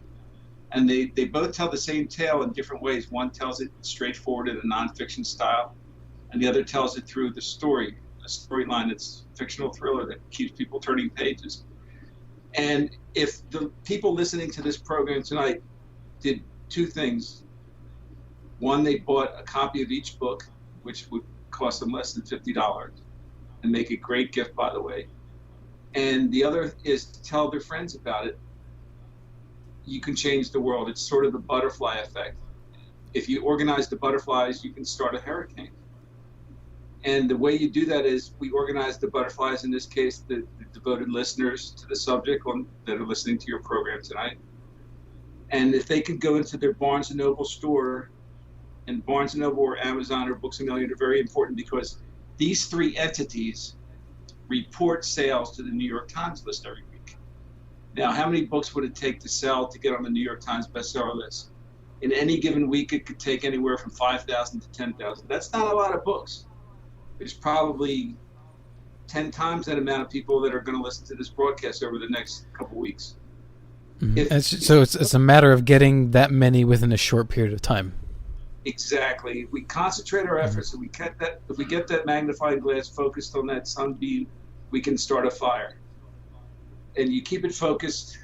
And they both tell the same tale in different ways. One tells it straightforward in a nonfiction style, and the other tells it through the story, a storyline that's fictional thriller that keeps people turning pages. And if the people listening to this program tonight did 2 things. One, they bought a copy of each book, which would cost them less than $50, and make a great gift, by the way. And the other is to tell their friends about it. You can change the world. It's sort of the butterfly effect. If you organize the butterflies, you can start a hurricane. And the way you do that is we organize the butterflies, in this case, the devoted listeners to the subject that are listening to your program tonight. And if they could go into their Barnes & Noble store, and Barnes & Noble or Amazon or Books A Million are very important, because these 3 entities report sales to the New York Times list every week. Now, how many books would it take to sell to get on the New York Times bestseller list? In any given week, it could take anywhere from 5,000 to 10,000. That's not a lot of books. There's probably 10 times that amount of people that are going to listen to this broadcast over the next couple weeks. So it's a matter of getting that many within a short period of time. Exactly. If we concentrate our efforts, if we get that magnifying glass focused on that sunbeam, we can start a fire. And you keep it focused.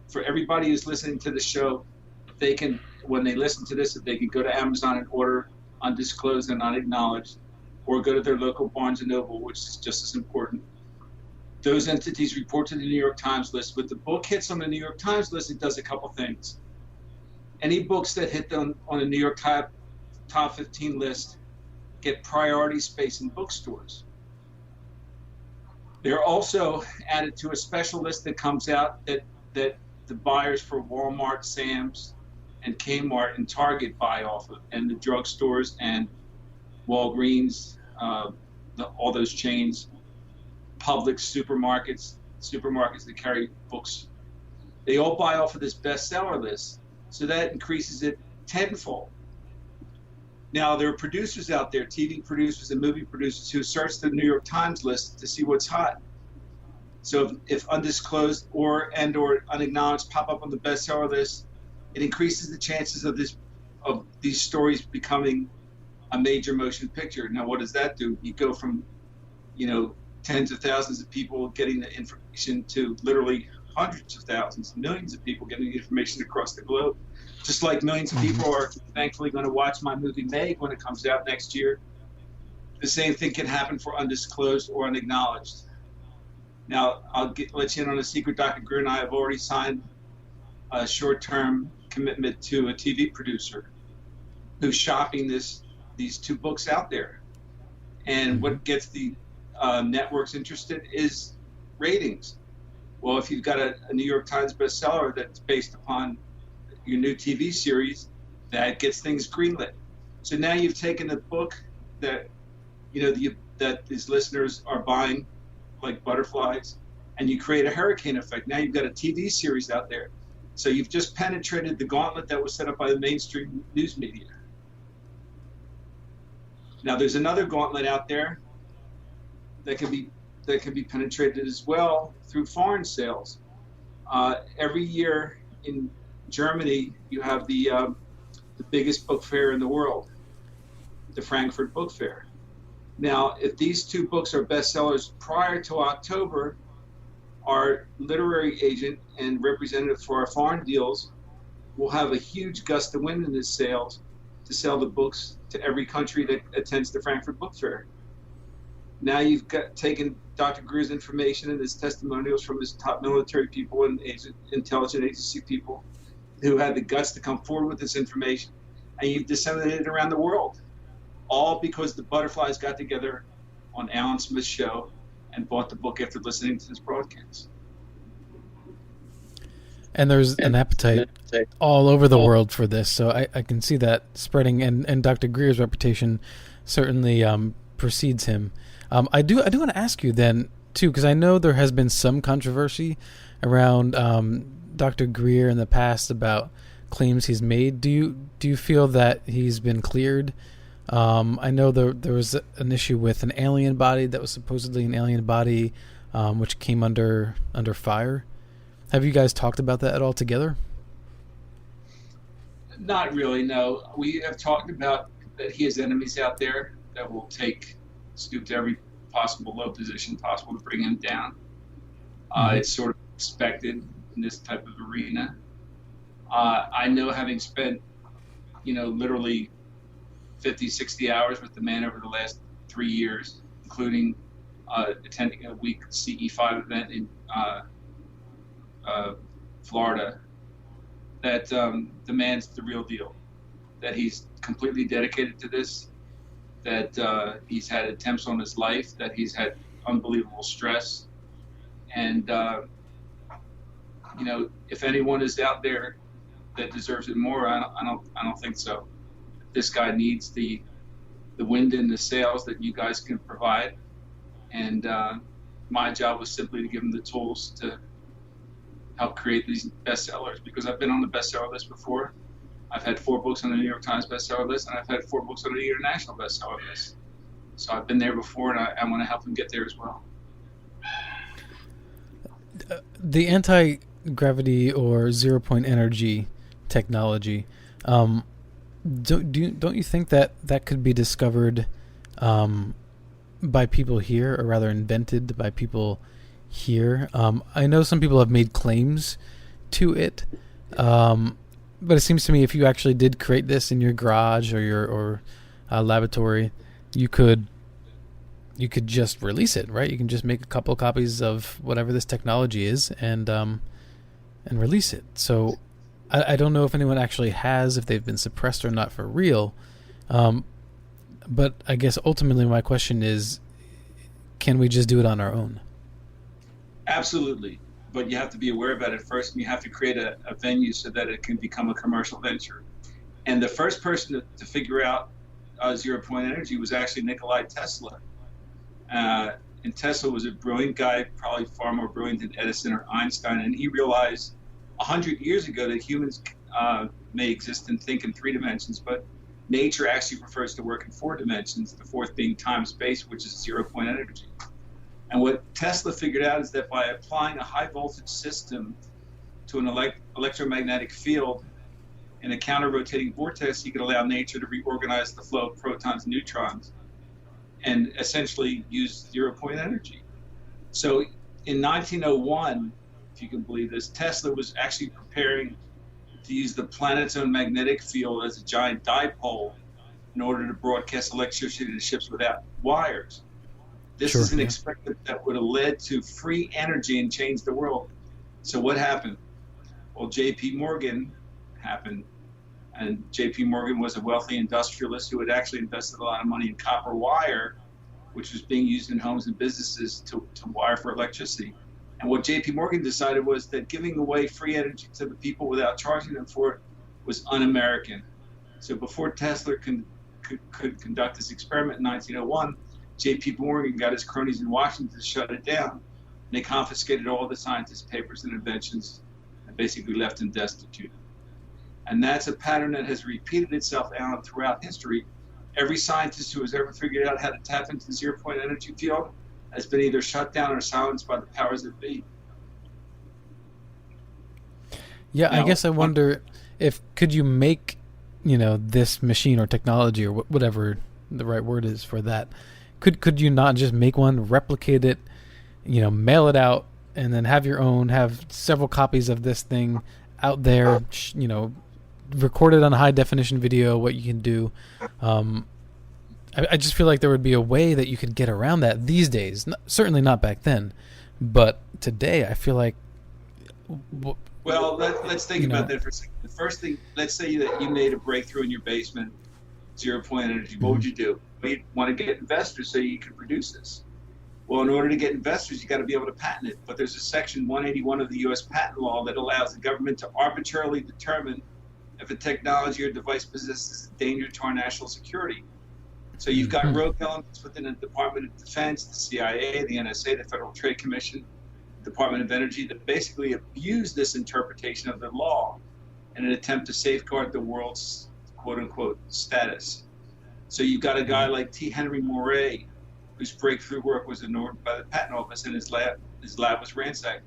For everybody who's listening to the show, they can, when they listen to this, if they can go to Amazon and order Undisclosed and Unacknowledged, or go to their local Barnes & Noble, which is just as important. Those entities report to the New York Times list. When the book hits on the New York Times list, it does a couple things. Any books that hit on the New York top 15 list get priority space in bookstores. They're also added to a special list that comes out that the buyers for Walmart, Sam's, and Kmart and Target buy off of, and the drugstores and Walgreens, all those chains, Publix, supermarkets that carry books. They all buy off of this bestseller list, so that increases it tenfold. Now, there are producers out there, TV producers and movie producers, who search the New York Times list to see what's hot. So if Undisclosed or Unacknowledged pop up on the bestseller list, it increases the chances of these stories becoming a major motion picture. Now, what does that do? You go from, tens of thousands of people getting the information to literally hundreds of thousands, millions of people getting the information across the globe. Just like millions of people are thankfully going to watch my movie Meg when it comes out next year. The same thing can happen for Undisclosed or Unacknowledged. Now, I'll let you in on a secret. Dr. Greer and I have already signed a short-term commitment to a TV producer who's shopping these two books out there. And what gets the networks interested is ratings. Well, if you've got a New York Times bestseller that's based upon your new TV series, that gets things greenlit. So now you've taken a book that that these listeners are buying like butterflies, and you create a hurricane effect. Now you've got a TV series out there. So you've just penetrated the gauntlet that was set up by the mainstream news media. Now there's another gauntlet out there that can be penetrated as well through foreign sales. Every year in Germany, you have the biggest book fair in the world, the Frankfurt Book Fair. Now, if these two books are bestsellers prior to October, our literary agent and representative for our foreign deals will have a huge gust of wind in his sails to sell the books to every country that attends the Frankfurt Book Fair. Now you've taken Dr. Greer's information and his testimonials from his top military people and intelligence agency people who had the guts to come forward with this information, and you've disseminated it around the world, all because the butterflies got together on Alan Smith's show and bought the book after listening to this broadcast. And there's an appetite all over the world for this, so I can see that spreading, and Dr. Greer's reputation certainly precedes him. I do want to ask you then, too, because I know there has been some controversy around Dr. Greer in the past about claims he's made. Do you feel that he's been cleared? I know there was an issue with an alien body that was supposedly an alien body, which came under fire. Have you guys talked about that at all together? Not really, no. We have talked about that he has enemies out there that will stoop to every possible low position possible to bring him down. It's sort of expected in this type of arena. I know, having spent, literally 50, 60 hours with the man over the last 3 years, including attending a week CE5 event in Florida, that the man's the real deal, that he's completely dedicated to this, that he's had attempts on his life, that he's had unbelievable stress, and if anyone is out there that deserves it more, I don't think so. This guy needs the wind in the sails that you guys can provide, and my job was simply to give him the tools to help create these bestsellers, because I've been on the bestseller list before. I've had 4 books on the New York Times bestseller list, and I've had 4 books on the international bestseller list. So I've been there before, and I want to help him get there as well. The anti-gravity or zero-point energy technology, don't you think that could be discovered by people here, or rather invented by people here? I know some people have made claims to it, but it seems to me if you actually did create this in your garage or your laboratory, you could just release it, right? You can just make a couple of copies of whatever this technology is and release it. So I don't know if anyone actually has, if they've been suppressed or not for real. But I guess ultimately my question is, can we just do it on our own? Absolutely. But you have to be aware about it first, and you have to create a venue so that it can become a commercial venture. And the first person to figure out zero-point energy was actually Nikola Tesla. And Tesla was a brilliant guy, probably far more brilliant than Edison or Einstein, and he realized 100 years ago that humans may exist and think in 3 dimensions, but nature actually prefers to work in 4 dimensions, the fourth being time-space, which is zero-point energy. And what Tesla figured out is that by applying a high-voltage system to an electromagnetic field in a counter-rotating vortex, he could allow nature to reorganize the flow of protons and neutrons and essentially use zero-point energy. So in 1901, if you can believe this, Tesla was actually preparing to use the planet's own magnetic field as a giant dipole in order to broadcast electricity to ships without wires. This is an experiment that would have led to free energy and changed the world. So what happened? Well, J.P. Morgan happened. And J.P. Morgan was a wealthy industrialist who had actually invested a lot of money in copper wire, which was being used in homes and businesses to wire for electricity. And what J.P. Morgan decided was that giving away free energy to the people without charging them for it was un-American. So before Tesla could conduct this experiment in 1901, J.P. Morgan got his cronies in Washington to shut it down. And they confiscated all the scientists' papers and inventions and basically left them destitute. And that's a pattern that has repeated itself out throughout history. Every scientist who has ever figured out how to tap into the zero-point energy field has been either shut down or silenced by the powers that be. Yeah, now, I guess I wonder could you make, this machine or technology or whatever the right word is for that. Could you not just make one, replicate it, mail it out, and then have your own, have several copies of this thing out there, record it on high definition video, what you can do. I just feel like there would be a way that you could get around that these days. Certainly not back then, but today I feel like... Well, let's think about that for a second. The first thing, let's say that you made a breakthrough in your basement, zero-point energy. What would you do? Well, you'd want to get investors so you could produce this. Well, in order to get investors, you got to be able to patent it. But there's a section 181 of the U.S. patent law that allows the government to arbitrarily determine if a technology or device possesses a danger to our national security. So you've got rogue elements within the Department of Defense, the CIA, the NSA, the Federal Trade Commission, the Department of Energy that basically abuse this interpretation of the law in an attempt to safeguard the world's quote-unquote status. So you've got a guy like T. Henry Moray, whose breakthrough work was ignored by the Patent Office and his lab was ransacked.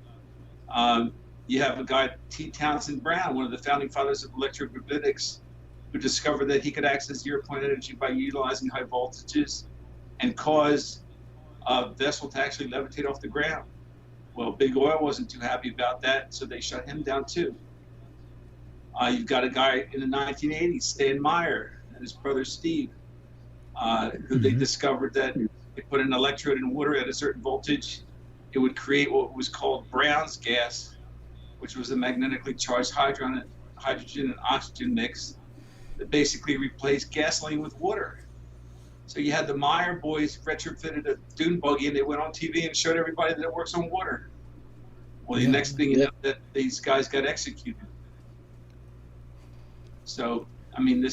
You have a guy, T. Townsend Brown, one of the founding fathers of electrogravitics, who discovered that he could access zero-point energy by utilizing high voltages and cause a vessel to actually levitate off the ground. Well, Big Oil wasn't too happy about that, so they shut him down too. You've got a guy in the 1980s, Stan Meyer, and his brother Steve, who they discovered that they put an electrode in water at a certain voltage, it would create what was called Brown's gas, which was a magnetically charged hydrogen and oxygen mix that basically replaced gasoline with water. So you had the Meyer boys retrofitted a dune buggy and they went on TV and showed everybody that it works on water. Well, the next thing you know, that these guys got executed. So, I mean,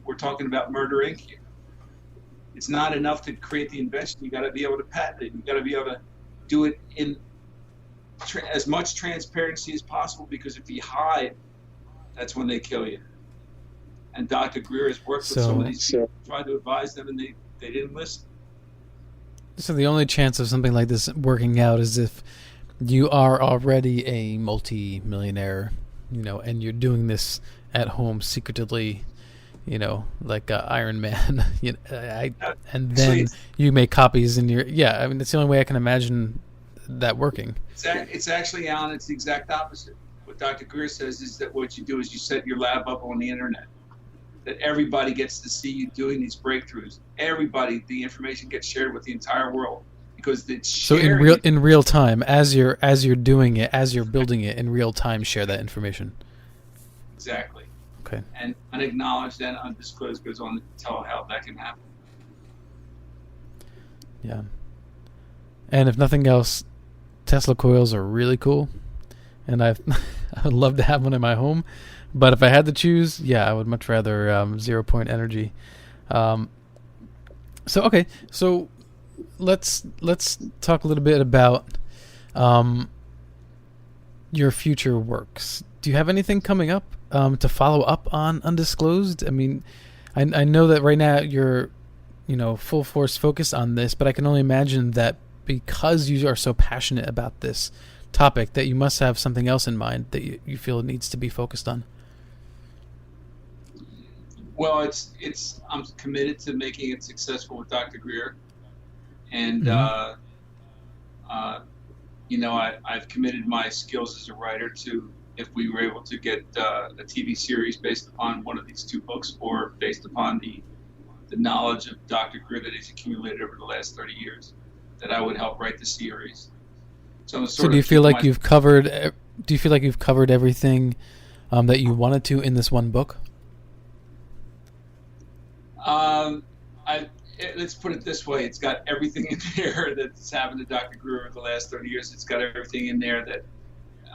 we're talking about Murder Inc. here. It's not enough to create the invention. You got to be able to patent it. You got to be able to do it in as much transparency as possible, because if you hide, that's when they kill you. And Dr. Greer has worked with some of these people, tried to advise them, and they didn't listen. So the only chance of something like this working out is if you are already a multi-millionaire, and you're doing this at home secretly, like Iron Man, and then you make copies in your... Yeah, I mean, that's the only way I can imagine that working. It's actually, Alan, it's the exact opposite. What Dr. Greer says is that what you do is you set your lab up on the internet, that everybody gets to see you doing these breakthroughs. Everybody, the information gets shared with the entire world, because it's sharing. So in real time, as you're doing it, as you're building it in real time, share that information. Exactly. Okay. And Unacknowledged and Undisclosed goes on to tell how that can happen. Yeah. And if nothing else, Tesla coils are really cool, and I would love to have one in my home. But if I had to choose, yeah, I would much rather 0 point energy. So let's talk a little bit about your future works. Do you have anything coming up to follow up on Undisclosed? I mean, I know that right now you're, full force focused on this, but I can only imagine that because you are so passionate about this topic, that you must have something else in mind that you feel needs to be focused on. Well, I'm committed to making it successful with Dr. Greer, and I've committed my skills as a writer to, if we were able to get a TV series based upon one of these two books, or based upon the knowledge of Dr. Greer that he's accumulated over the last 30 years, that I would help write the series. So do you feel like you've covered? Do you feel like you've covered everything that you wanted to in this one book? Let's put it this way: it's got everything in there that's happened to Dr. Greer over the last 30 years. It's got everything in there that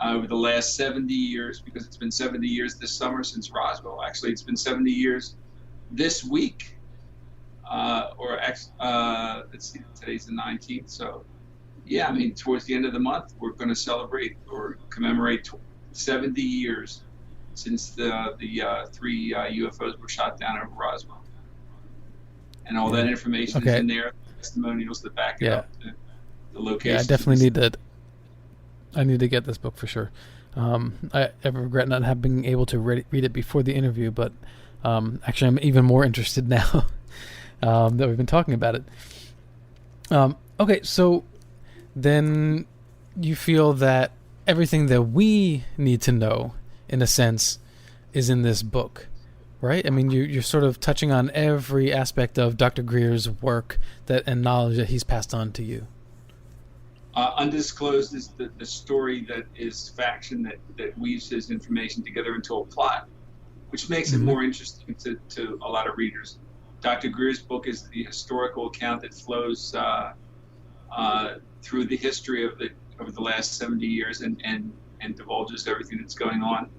over the last 70 years, because it's been 70 years this summer since Roswell. Actually, it's been 70 years this week. Let's see, today's the 19th, so yeah, I mean, towards the end of the month, we're going to celebrate or commemorate 70 years since the three UFOs were shot down over Roswell. And all that information is in there, testimonials that back it up, the location. Yeah, I definitely I need to get this book for sure. I regret not having able to read it before the interview, but actually I'm even more interested now that we've been talking about it. Okay, so then you feel that everything that we need to know, in a sense, is in this book, right? I mean, you're sort of touching on every aspect of Dr. Greer's work and knowledge that he's passed on to you. Undisclosed is the story that is faction that weaves his information together into a plot, which makes it more interesting to a lot of readers. Dr. Greer's book is the historical account that flows through the history of over the last 70 years and divulges everything that's going on.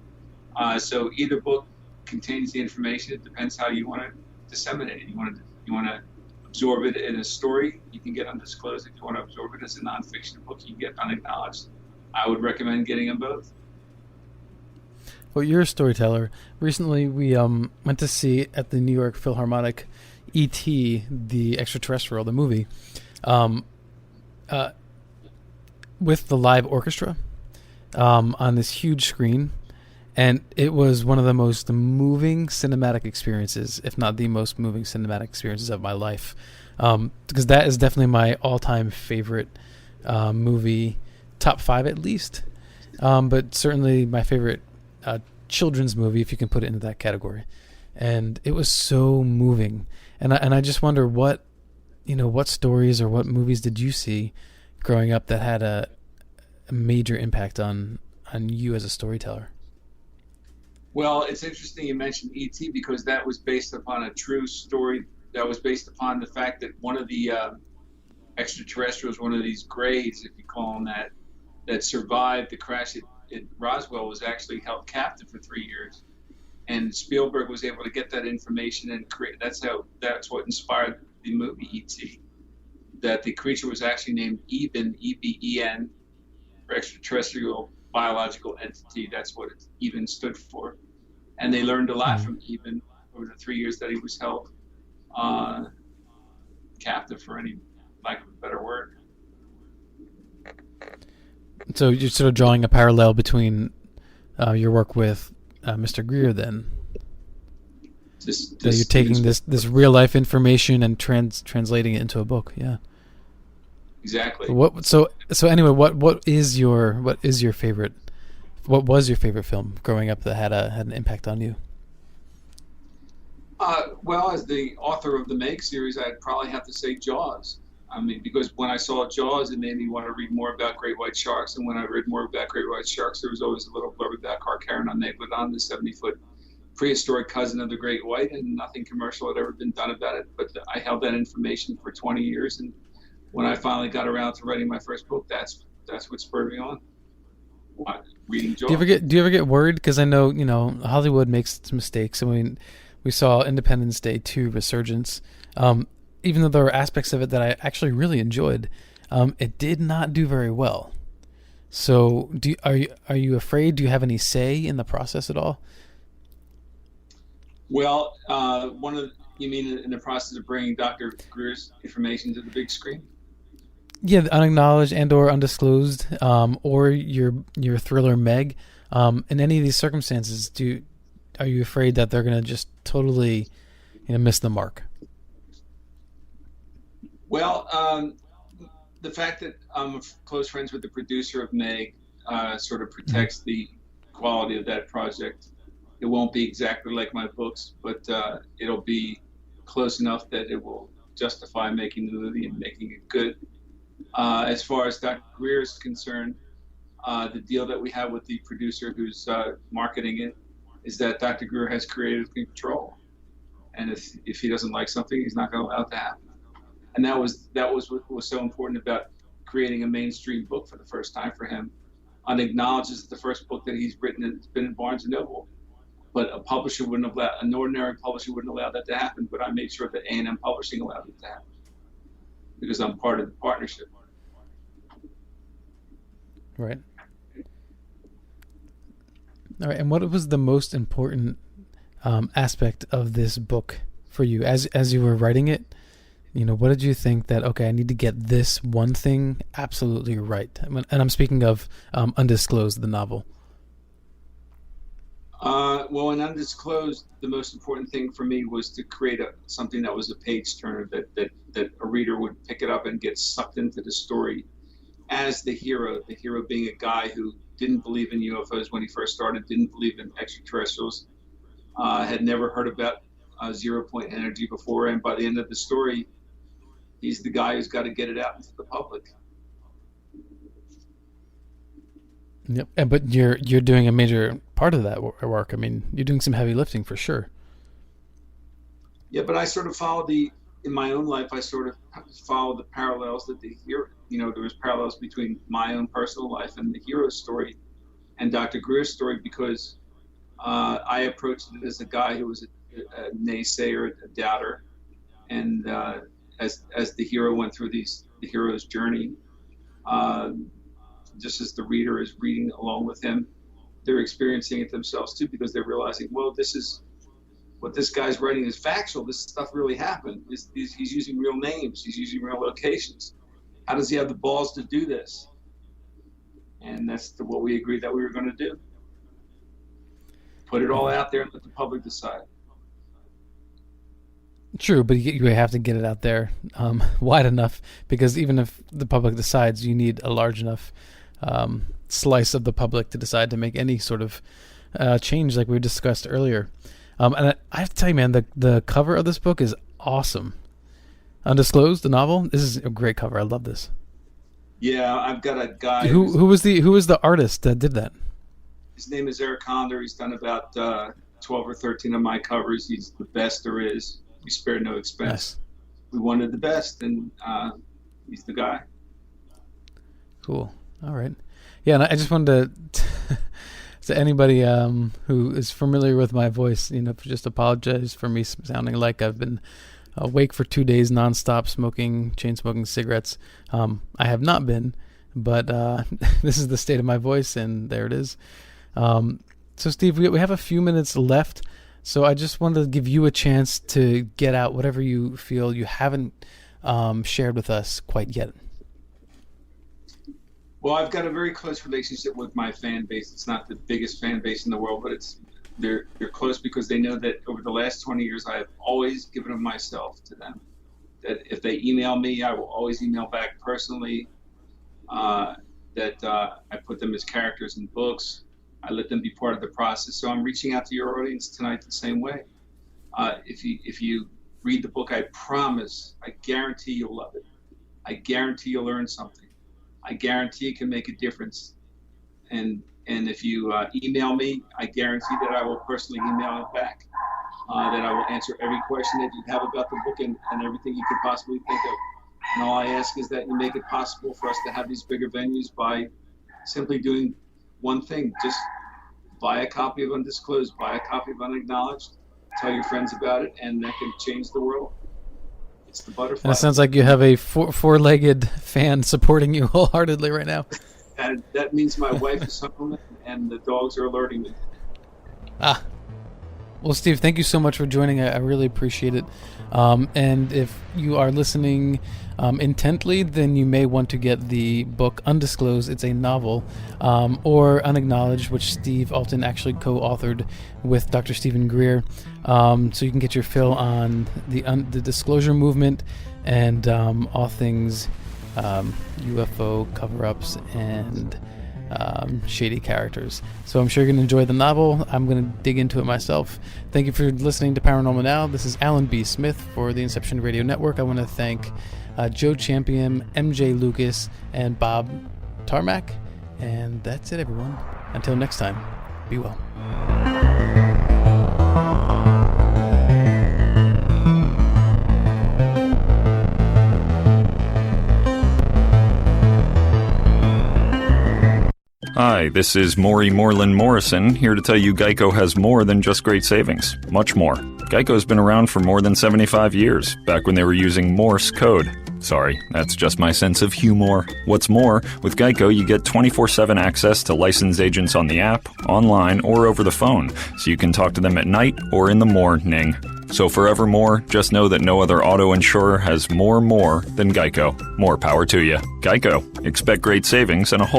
So either book contains the information. It depends how you want to disseminate it. You want to absorb it in a story, you can get Undisclosed. If you want to absorb it as a nonfiction book, you can get Unacknowledged. I would recommend getting them both. Well, you're a storyteller. Recently, we went to see at the New York Philharmonic E.T., the extraterrestrial, the movie, with the live orchestra on this huge screen. And it was one of the most moving cinematic experiences, if not the most moving cinematic experiences of my life. Because that is definitely my all-time favorite movie, top 5 at least. But certainly my favorite children's movie, if you can put it into that category. And it was so moving. And I just wonder what stories or what movies did you see growing up that had a major impact on you as a storyteller? Well, it's interesting you mentioned E.T. because that was based upon a true story. That was based upon the fact that one of the extraterrestrials, one of these greys, if you call them that survived the crash at Roswell, was actually held captive for 3 years. And Spielberg was able to get that information and create. That's what inspired the movie E.T. That the creature was actually named Eben, E-B-E-N, for extraterrestrial biological entity. That's what Eben stood for. And they learned a lot from Eben over the 3 years that he was held captive, for any lack of a better word. So you're sort of drawing a parallel between your work with Mr. Greer, then. You're taking this real life information and translating it into a book. Yeah. Exactly. So anyway, what is your favorite? What was your favorite film growing up that had an impact on you? Well, as the author of the Meg series, I'd probably have to say Jaws. I mean, because when I saw Jaws, it made me want to read more about great white sharks. And when I read more about great white sharks, there was always a little blurb about Carcharodon megalodon, the 70-foot prehistoric cousin of the great white, and nothing commercial had ever been done about it. But I held that information for 20 years, and when I finally got around to writing my first book, that's what spurred me on. Reading Jaws. Do you ever get worried? Because I know, Hollywood makes some mistakes. I mean, we saw Independence Day 2 Resurgence. Even though there were aspects of it that I actually really enjoyed, it did not do very well. So, are you afraid? Do you have any say in the process at all? Well, you mean in the process of bringing Dr. Greer's information to the big screen? Yeah, the Unacknowledged and/or Undisclosed, or your thriller Meg. In any of these circumstances, are you afraid that they're going to just totally, miss the mark? Well, the fact that I'm close friends with the producer of Meg sort of protects the quality of that project. It won't be exactly like my books, but it'll be close enough that it will justify making the movie and making it good. As far as Dr. Greer is concerned, the deal that we have with the producer who's marketing it is that Dr. Greer has creative control, and if he doesn't like something, he's not going to allow it to happen. And that was what was so important about creating a mainstream book for the first time for him. Unacknowledged is the first book that he's written that's been in Barnes & Noble, but an ordinary publisher wouldn't allow that to happen. But I made sure that A&M Publishing allowed it to happen because I'm part of the partnership. Right. All right. And what was the most important aspect of this book for you as you were writing it? What did you think that, okay, I need to get this one thing absolutely right? And I'm speaking of Undisclosed, the novel. Well, in Undisclosed, the most important thing for me was to create something that was a page turner, that a reader would pick it up and get sucked into the story as the hero being a guy who didn't believe in UFOs when he first started, didn't believe in extraterrestrials, had never heard about zero-point energy before, and by the end of the story, he's the guy who's got to get it out into the public. Yep. But you're doing a major part of that work. I mean, you're doing some heavy lifting for sure. Yeah, but I sort of in my own life, I sort of follow the parallels that the hero, there was parallels between my own personal life and the hero's story and Dr. Greer's story, because I approached it as a guy who was a naysayer, a doubter, and as the hero went through the hero's journey, just as the reader is reading along with him, they're experiencing it themselves too, because they're realizing, well, this is what this guy's writing is factual. This stuff really happened. He's using real names. He's using real locations. How does he have the balls to do this? And that's what we agreed that we were going to do. Put it all out there and let the public decide. True, but you have to get it out there wide enough, because even if the public decides, you need a large enough slice of the public to decide to make any sort of change, like we discussed earlier. And I have to tell you, man, the cover of this book is awesome. Undisclosed, the novel. This is a great cover. I love this. Yeah, I've got a guy. Who was the artist that did that? His name is Eric Conder. He's done about 12 or 13 of my covers. He's the best there is. We spared no expense. Nice. We wanted the best, and he's the guy. Cool. All right. Yeah, and I just wanted to anybody who is familiar with my voice, just apologize for me sounding like I've been awake for 2 days nonstop chain smoking cigarettes. I have not been, but this is the state of my voice, and there it is. So Steve, we have a few minutes left. So I just wanted to give you a chance to get out whatever you feel you haven't shared with us quite yet. Well, I've got a very close relationship with my fan base. It's not the biggest fan base in the world, but they're close because they know that over the last 20 years, I have always given of myself to them. That if they email me, I will always email back personally. That I put them as characters in books. I let them be part of the process. So I'm reaching out to your audience tonight the same way. If you read the book, I promise, I guarantee you'll love it. I guarantee you'll learn something. I guarantee it can make a difference. And if you email me, I guarantee that I will personally email it back. That I will answer every question that you have about the book and everything you could possibly think of. And all I ask is that you make it possible for us to have these bigger venues by simply doing one thing. Just buy a copy of Undisclosed, buy a copy of Unacknowledged, tell your friends about it, and that can change the world. It's the butterfly. And it sounds like you have a four-legged fan supporting you wholeheartedly right now. And that means my wife is home and the dogs are alerting me. Well, Steve, thank you so much for joining. I really appreciate it. And if you are listening intently, then you may want to get the book Undisclosed. It's a novel, or Unacknowledged, which Steve Alten actually co-authored with Dr. Stephen Greer. So you can get your fill on the disclosure movement and all things UFO cover-ups and shady characters. So I'm sure you're going to enjoy the novel. I'm going to dig into it myself. Thank you for listening to Paranormal Now. This is Alan B. Smith for the Inception Radio Network. I want to thank Joe Champion, MJ Lucas, and Bob Tarmac. And that's it, everyone. Until next time, be well. Hi, this is Maury Moreland Morrison, here to tell you Geico has more than just great savings. Much more. Geico's been around for more than 75 years, back when they were using Morse code. Sorry, that's just my sense of humor. What's more, with Geico you get 24/7 access to licensed agents on the app, online, or over the phone, so you can talk to them at night or in the morning. So forevermore, just know that no other auto insurer has more than Geico. More power to you. Geico. Expect great savings and a whole